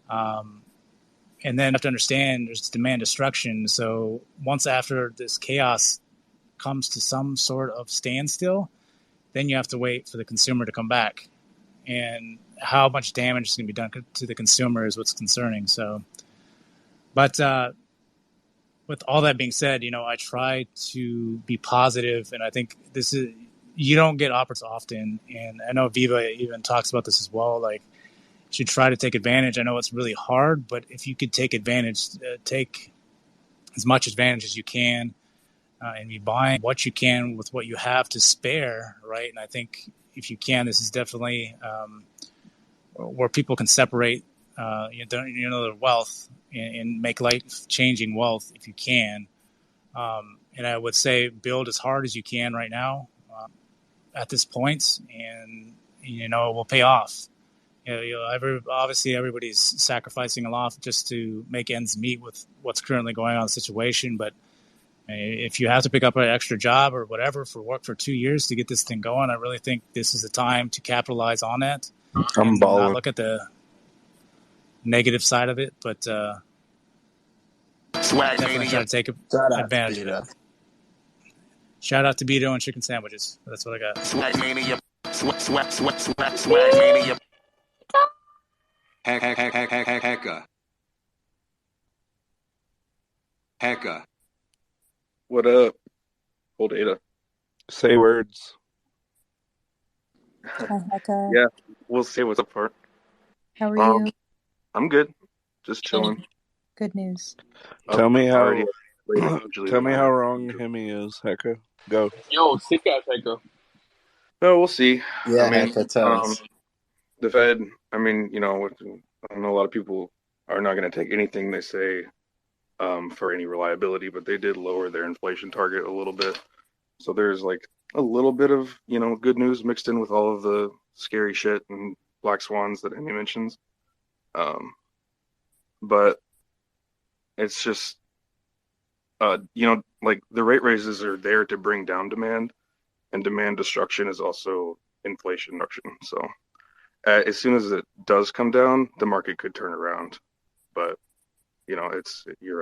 Speaker 14: And then you have to understand there's demand destruction. So once after this chaos comes to some sort of standstill, then you have to wait for the consumer to come back. And how much damage is going to be done to the consumer is what's concerning. So, but with all that being said, I try to be positive, and I think you don't get offers often, and I know Viva even talks about this as well. Like, you should try to take advantage. I know it's really hard, but if you could take advantage, take as much advantage as you can, and be buying what you can with what you have to spare, right? And I think if you can, this is definitely where people can separate, their wealth and make life-changing wealth if you can. And I would say build as hard as you can right now at this point, and it will pay off. Obviously everybody's sacrificing a lot just to make ends meet with what's currently going on in the situation. But if you have to pick up an extra job or whatever for work for 2 years to get this thing going, I really think this is the time to capitalize on that.
Speaker 13: I'm balling.
Speaker 14: Not look at the negative side of it, but definitely try to take advantage of it. Shout out to Beto and chicken sandwiches. That's what I got.
Speaker 1: Swag mania. Hecka.
Speaker 9: What up? Hold Ada.
Speaker 13: Say words.
Speaker 18: Hi, Hecka.
Speaker 9: Yeah, we'll see what's up for it.
Speaker 18: How are you?
Speaker 9: I'm good. Just chilling.
Speaker 18: Good news.
Speaker 13: Tell me how wrong Hemi is, Hecka. Go.
Speaker 11: Yo, sick ass Hecka.
Speaker 9: No, we'll see.
Speaker 4: Yeah, Hecka, tell us.
Speaker 9: The Fed, I know a lot of people are not going to take anything they say for any reliability, but they did lower their inflation target a little bit. So there's like a little bit of, good news mixed in with all of the scary shit and black swans that Amy mentions. But it's just, like the rate raises are there to bring down demand, and demand destruction is also inflation destruction. So as soon as it does come down, the market could turn around. But, you're right,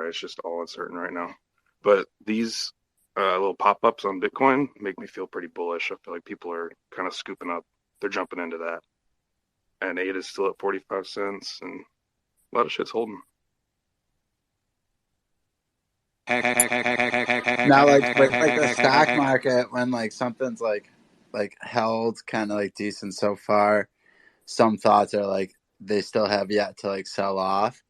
Speaker 9: it's just all uncertain right now. But these little pop-ups on Bitcoin make me feel pretty bullish. I feel like people are kind of scooping up. They're jumping into that. And ADA is still at 45 cents, and a lot of shit's holding.
Speaker 4: Now, like the stock market, when like something's like held kind of like decent so far, some thoughts are like they still have yet to like sell off.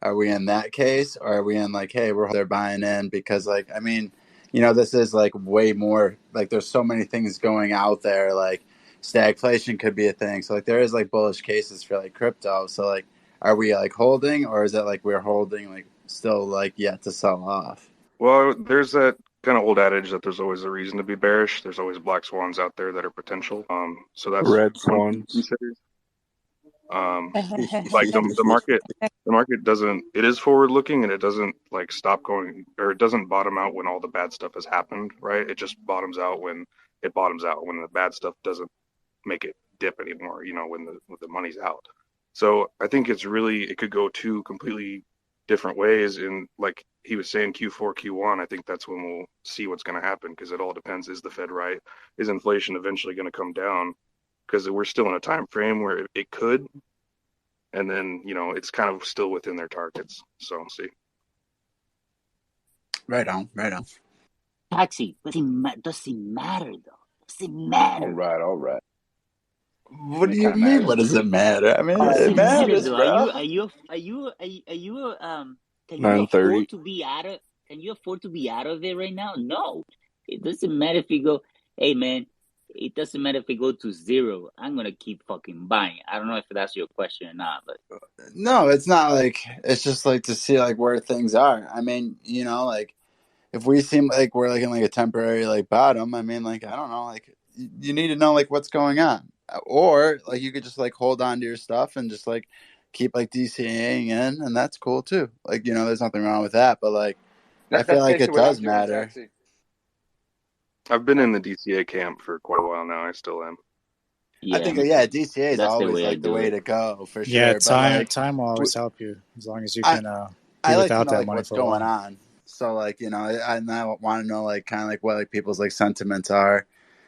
Speaker 4: Are we in that case, or are we in like, hey, they're buying in because like, this is like way more, like there's so many things going out there, like stagflation could be a thing. So like there is like bullish cases for like crypto. So like, are we like holding, or is it like we're holding like still like yet to sell off?
Speaker 9: Well, there's that kind of old adage that there's always a reason to be bearish. There's always black swans out there that are potential. So that's
Speaker 13: red swans.
Speaker 9: Like the market doesn't. It is forward looking, and it doesn't like stop going, or it doesn't bottom out when all the bad stuff has happened, right? It just bottoms out when the bad stuff doesn't make it dip anymore. When the money's out. So I think it could go two completely different ways. And like he was saying, Q4, Q1, I think that's when we'll see what's going to happen, because it all depends. Is the Fed right? Is inflation eventually going to come down? Because we're still in a time frame where it could, and then it's kind of still within their targets. So we'll see.
Speaker 4: Right on.
Speaker 8: Taxi, does it matter though? Does it matter?
Speaker 5: All right.
Speaker 4: What do you mean? What does it matter? I mean, it matters, bro.
Speaker 8: Are you can you
Speaker 13: 9:30.
Speaker 8: afford to be out of? Can you afford to be out of it right now? No, it doesn't matter if you go. Hey man, it doesn't matter if it go to zero. I'm gonna keep fucking buying. I don't know if that's your question or not, but
Speaker 4: no, it's not like it's just like to see like where things are. I mean, like if we seem like we're like in like a temporary like bottom, I mean, like I don't know, like you need to know like what's going on, or like you could just like hold on to your stuff and just like keep like DCAing in, and that's cool too. Like there's nothing wrong with that, but like I feel like it does matter.
Speaker 9: I've been in the DCA camp for quite a while now. I still am.
Speaker 4: Yeah, I think DCA is always like the way to go for sure.
Speaker 14: Yeah,
Speaker 4: but
Speaker 14: time will always help you as long as you can.
Speaker 4: I like to know like what's going on. So like I want to know like kind of like what like people's like sentiments are,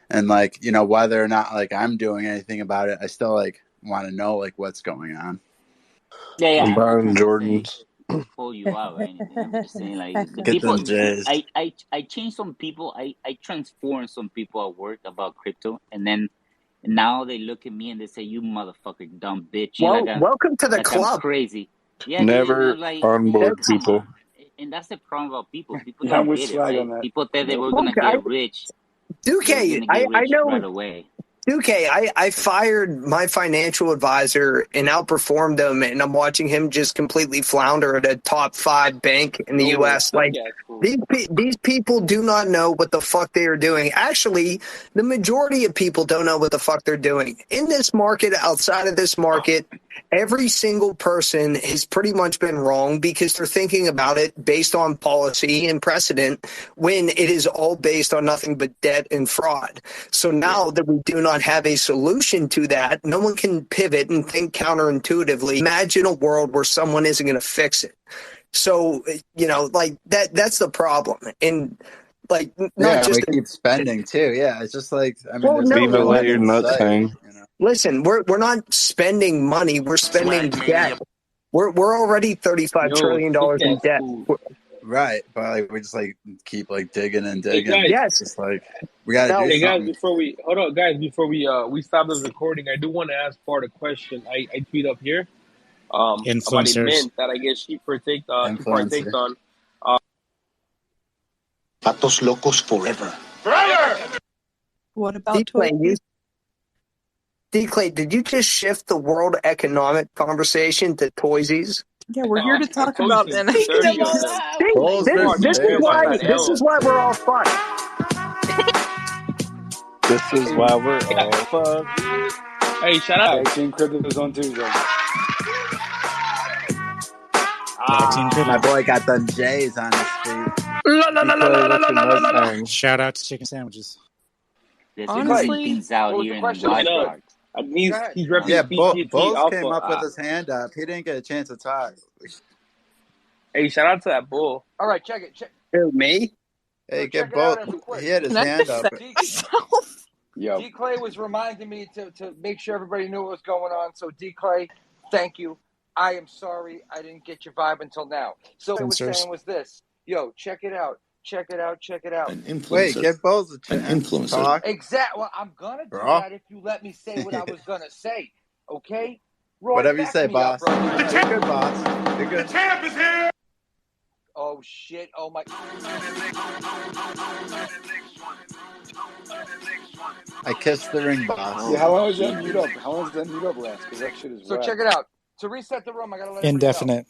Speaker 4: and like whether or not like I'm doing anything about it. I still like want to know like what's going on.
Speaker 8: Yeah.
Speaker 13: I'm buying Jordans.
Speaker 8: Pull you out or anything. I'm just saying, like the
Speaker 4: Get
Speaker 8: people.
Speaker 4: them J's.
Speaker 8: I changed some people. I transformed some people at work about crypto, and then now they look at me and they say, "You motherfucking dumb bitch."
Speaker 17: Welcome to the club.
Speaker 8: I'm crazy. Yeah,
Speaker 13: Never onboard people.
Speaker 8: And that's the problem about people. People don't get it, right? People think they were gonna get rich.
Speaker 17: Duque, I know
Speaker 8: right away.
Speaker 17: Duque, I fired my financial advisor and outperformed him, and I'm watching him just completely flounder at a top 5 bank in the U.S. Like, these people do not know what the fuck they are doing. Actually, the majority of people don't know what the fuck they're doing. In this market, outside of this market, every single person has pretty much been wrong because they're thinking about it based on policy and precedent when it is all based on nothing but debt and fraud. So now that we do not have a solution to that, no one can pivot and think counterintuitively. Imagine a world where someone isn't going to fix it. So, like that's the problem. And like, not just
Speaker 4: we keep spending too. Yeah. It's just like, I mean,
Speaker 13: let your nuts hang.
Speaker 17: Listen, we're not spending money. We're spending debt. We're already $35 trillion in debt.
Speaker 4: Right, but like we just like keep like digging and digging.
Speaker 11: Hey, guys.
Speaker 17: Yes,
Speaker 4: it's like we gotta do something.
Speaker 11: Before we stop this recording, I do want to ask Bart a question. I tweet up here about a mint that I guess she partaked on.
Speaker 12: Patos locos forever.
Speaker 10: What about
Speaker 17: D-Clay, did you just shift the world economic conversation to toysies?
Speaker 10: Yeah, we're here to talk about NFTs.
Speaker 17: This is why we're all fucked.
Speaker 13: This is why we're all fucked.
Speaker 11: Hey, shout out.
Speaker 5: Team Crypto is on Tuesday.
Speaker 4: My boy got them J's on his feet.
Speaker 14: Shout out to chicken sandwiches.
Speaker 8: Honestly, things out here in the wild cards.
Speaker 11: He's repping
Speaker 4: Bulls came up with his hand up. He didn't get a chance to talk.
Speaker 11: Hey, shout out to that bull.
Speaker 3: All right, check it.
Speaker 17: Who, me?
Speaker 4: Hey, get both. He had his hand up.
Speaker 3: D-Clay was reminding me to make sure everybody knew what was going on. So, D-Clay, thank you. I am sorry I didn't get your vibe until now. So what I was saying was this. Yo, check it out. Check it out.
Speaker 4: Wait, get both a chance.
Speaker 12: An influencer.
Speaker 3: Exactly. Well, I'm going to do that if you let me say what I was going to say. Okay? Roy,
Speaker 4: whatever you say, boss.
Speaker 3: You're
Speaker 4: good, boss. You're good.
Speaker 3: The champ is here! Oh, shit. Oh, my.
Speaker 4: I kissed the ring, boss.
Speaker 5: Yeah, how long is that mute up? How long does that mute up last? Because that shit is
Speaker 3: So check it out. To reset the room, I got to let
Speaker 14: indefinite.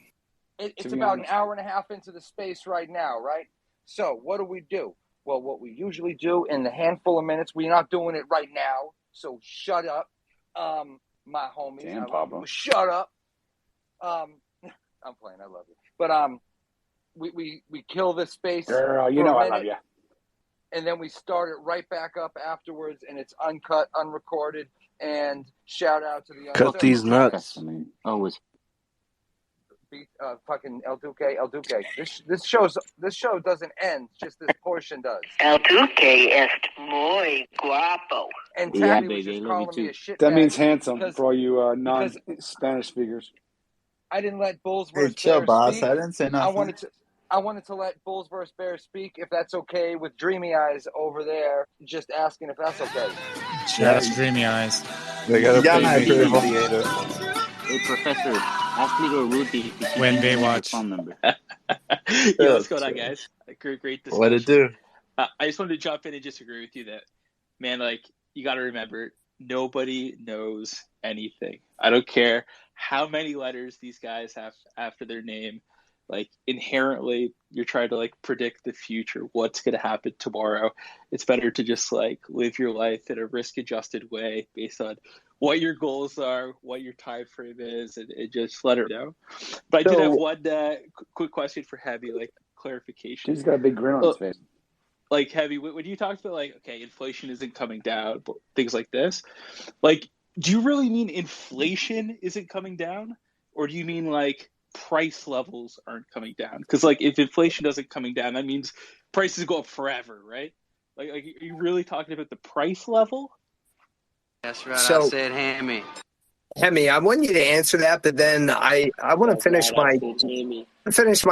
Speaker 3: It's about an hour and a half into the space right now, right? So what do? Well, what we usually do in the handful of minutes, we're not doing it right now, so shut up. my homies.
Speaker 5: Damn, Pablo.
Speaker 3: Shut up. I'm playing. I love you. But we kill this space.
Speaker 5: Girl, you know I love you.
Speaker 3: And then we start it right back up afterwards, and it's uncut, unrecorded. And shout out to the
Speaker 13: cut these nuts.
Speaker 8: Always.
Speaker 3: Fucking El Duque. This show doesn't end. Just this portion does.
Speaker 15: El Duque es muy guapo.
Speaker 3: And Tabby was just calling me a shit.
Speaker 5: That means handsome for all you non-Spanish speakers.
Speaker 3: I didn't let Bulls
Speaker 4: Hey,
Speaker 3: versus
Speaker 4: chill,
Speaker 3: Bears
Speaker 4: boss.
Speaker 3: speak.
Speaker 4: I didn't say nothing.
Speaker 3: I wanted to let Bulls versus Bears speak, if that's okay, with Dreamy Eyes over there, just asking if that's okay.
Speaker 14: That's Dreamy Eyes.
Speaker 13: They got a
Speaker 8: Hey, Professor, ask Little Ruthie
Speaker 14: when they watch.
Speaker 8: Phone number.
Speaker 19: Yo, what's going on, guys? Great discussion.
Speaker 4: What it do?
Speaker 19: I just wanted to jump in and just agree with you that, man, like, you got to remember, nobody knows anything. I don't care how many letters these guys have after their name. Like, inherently, you're trying to, like, predict the future, what's going to happen tomorrow. It's better to just, like, live your life in a risk-adjusted way based on what your goals are, what your time frame is, and just let it know. But I did have one quick question for Heavy, like, clarification.
Speaker 5: He's got a big grin on his face.
Speaker 19: Like, Heavy, when you talk about, like, okay, inflation isn't coming down, but things like this, like, do you really mean inflation isn't coming down? Or do you mean, like, price levels aren't coming down? Because, like, if inflation doesn't coming down, that means prices go up forever, right? Like, are you really talking about the price level?
Speaker 20: That's right. So, I said
Speaker 17: Hemi, I want you to answer that, but then I want to finish my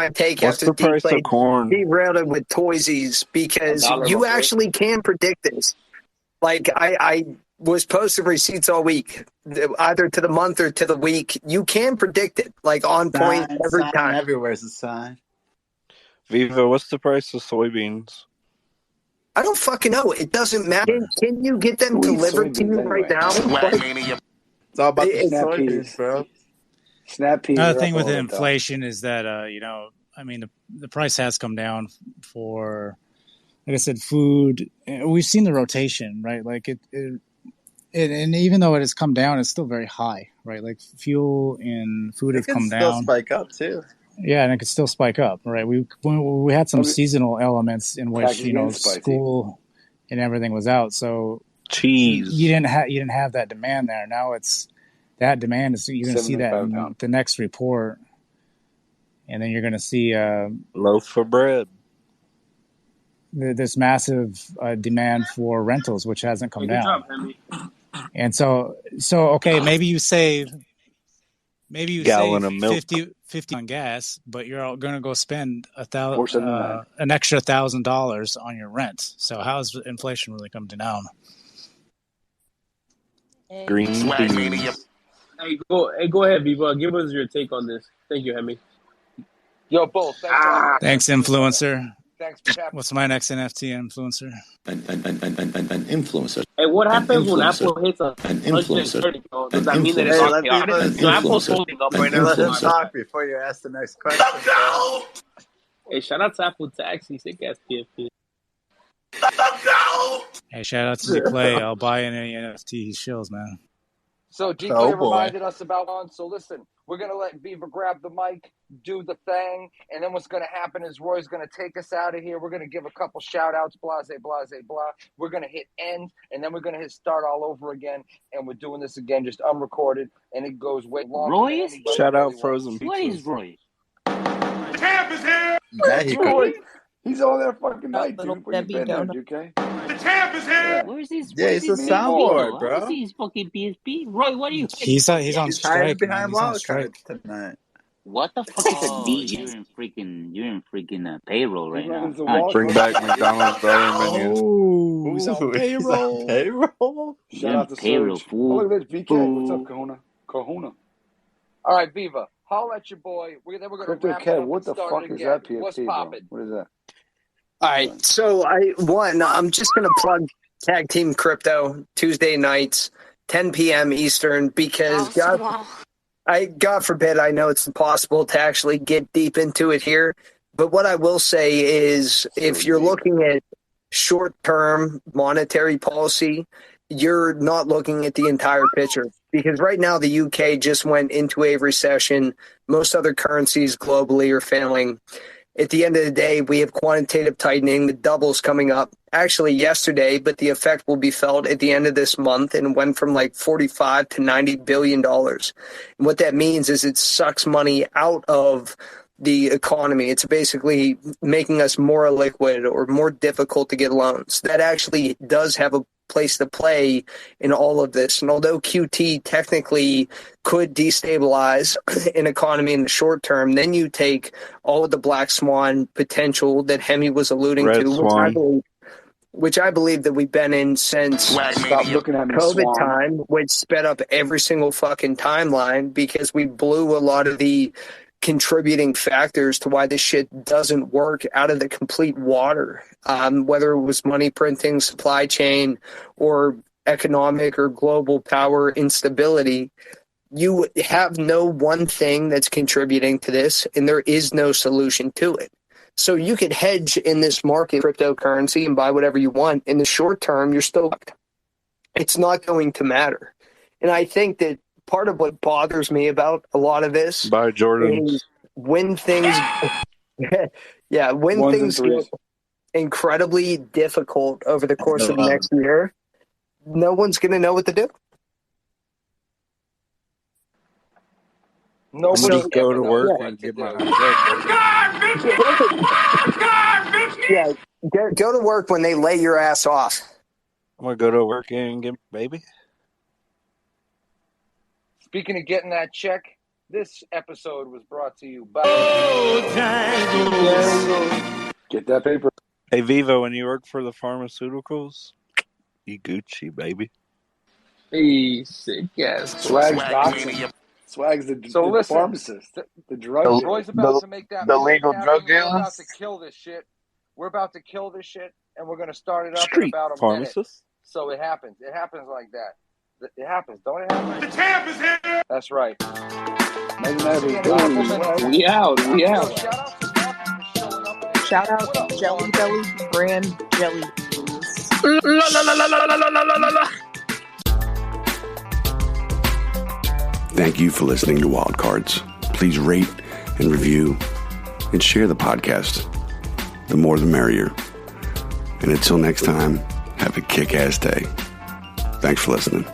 Speaker 17: take.
Speaker 13: What's the price of corn?
Speaker 17: Derailed it with Toysies, because you actually can predict this. Like, I was posting receipts all week, either to the month or to the week. You can predict it, like, on point every time.
Speaker 4: Everywhere's a sign.
Speaker 13: Viva, what's the price of soybeans?
Speaker 17: I don't fucking know. It doesn't matter. Can you get them delivered to you right now?
Speaker 4: It's all about the snap peas, bro.
Speaker 5: Snap peas.
Speaker 14: Another thing with inflation is that, I mean, the price has come down for, like I said, food. We've seen the rotation, right? Like and even though it has come down, it's still very high, right? Like fuel and food have come down.
Speaker 4: It can still spike up too.
Speaker 14: Yeah, and it could still spike up, right? We had some seasonal elements in which school and everything was out, so
Speaker 13: cheese.
Speaker 14: You didn't have that demand there. Now it's that demand is you're going to see that in the next report, and then you're going to see
Speaker 13: loaf of bread.
Speaker 14: This massive demand for rentals, which hasn't come down. And so okay, maybe you save
Speaker 13: gallon of milk.
Speaker 14: 50 on gas, but you're going to go spend an extra $1,000 on your rent. So how is inflation really coming down?
Speaker 13: Green beans.
Speaker 11: Hey, go ahead, Viva. Give us your take on this. Thank you, Hemi.
Speaker 3: Yo, both.
Speaker 14: Thanks, influencer.
Speaker 3: Thanks for having.
Speaker 14: What's my next NFT influencer?
Speaker 20: An influencer.
Speaker 11: Hey, what happens when Apple hits
Speaker 20: an influencer?
Speaker 11: Does that mean that it's talking? So Apple's holding up right now.
Speaker 4: Let him talk before you ask the next question.
Speaker 11: Hey, shout out to Apple Taxi, sick ass PFP.
Speaker 14: Hey, shout out to Clay. I'll buy any NFT he shows, man.
Speaker 3: So G-Clay reminded us about one. So listen, we're going to let Viva grab the mic, do the thing, and then what's going to happen is Roy's going to take us out of here. We're going to give a couple shout-outs, blase, blah. We're going to hit end, and then we're going to hit start all over again, and we're doing this again just unrecorded, and it goes way longer.
Speaker 8: Roy is here?
Speaker 13: Shout out Frozen Pizza.
Speaker 8: What is Roy?
Speaker 15: The champ is here!
Speaker 5: That's Roy. He's all there fucking night, dude. Where you been there, okay?
Speaker 15: The champ is here!
Speaker 8: Where's his?
Speaker 4: Yeah, he's a soundboard, bro.
Speaker 8: Where's his fucking PSP? Roy, what are you?
Speaker 14: He's on strike.
Speaker 4: Behind
Speaker 14: He's on strike
Speaker 4: tonight.
Speaker 8: What the fuck is a DJ? You're in freaking payroll right now.
Speaker 13: Bring back McDonald's dollar menu.
Speaker 14: Oh, he's on payroll.
Speaker 5: Payroll. Shout out to
Speaker 8: payroll,
Speaker 5: Serge. Oh, look at that VK. What's up, Kahuna?
Speaker 3: All right, Viva. Holla at your boy. Then we're going to wrap it up.
Speaker 5: What the fuck is that PFP,
Speaker 3: What's
Speaker 5: poppin'? What is that?
Speaker 17: All right, so I'm just going to plug Tag Team Crypto Tuesday nights, 10 p.m. Eastern, because God forbid, I know it's impossible to actually get deep into it here, but what I will say is if you're looking at short-term monetary policy, you're not looking at the entire picture. Because right now the UK just went into a recession. Most other currencies globally are failing. At the end of the day, we have quantitative tightening. The double's coming up actually yesterday, but the effect will be felt at the end of this month, and went from like $45 to $90 billion. And what that means is it sucks money out of the economy. It's basically making us more illiquid or more difficult to get loans. That actually does have a place to play in all of this. And although QT technically could destabilize an economy in the short term, then you take all of the black swan potential that Hemi was alluding to, which I believe that we've been in since COVID time, which sped up every single fucking timeline because we blew a lot of the contributing factors to why this shit doesn't work out of the complete water, whether it was money printing, supply chain, or economic or global power instability. You have no one thing that's contributing to this, and there is no solution to it. So you could hedge in this market, cryptocurrency, and buy whatever you want. In the short term, you're still fucked. It's not going to matter. And I think that part of what bothers me about a lot of this is when things things get incredibly difficult over the course of the next year, no one's going to know what to do.
Speaker 13: Nobody go to work and get my
Speaker 17: go to work when they lay your ass off.
Speaker 13: I'm going to go to work and get baby.
Speaker 3: Speaking of getting that check, this episode was brought to you by...
Speaker 5: Get that paper.
Speaker 13: Hey, Vivo, when you work for the pharmaceuticals, you Gucci, baby.
Speaker 11: Hey, sick ass.
Speaker 5: Swag's the pharmacist. The drug
Speaker 3: Roy's about to make that.
Speaker 7: The legal drug dealers?
Speaker 3: We're about to kill this shit. We're about to kill this shit, and we're going to start it up
Speaker 13: Street
Speaker 3: in about a
Speaker 13: pharmacist.
Speaker 3: minute. So it happens. It happens like that. It happens, don't it happen? The champ is here! That's right.
Speaker 11: We out.
Speaker 10: Shout out Jelly Belly brand jelly beans.
Speaker 1: Thank you for listening to Wild Cards. Please rate and review and share the podcast. The more the merrier. And until next time, have a kick-ass day. Thanks for listening.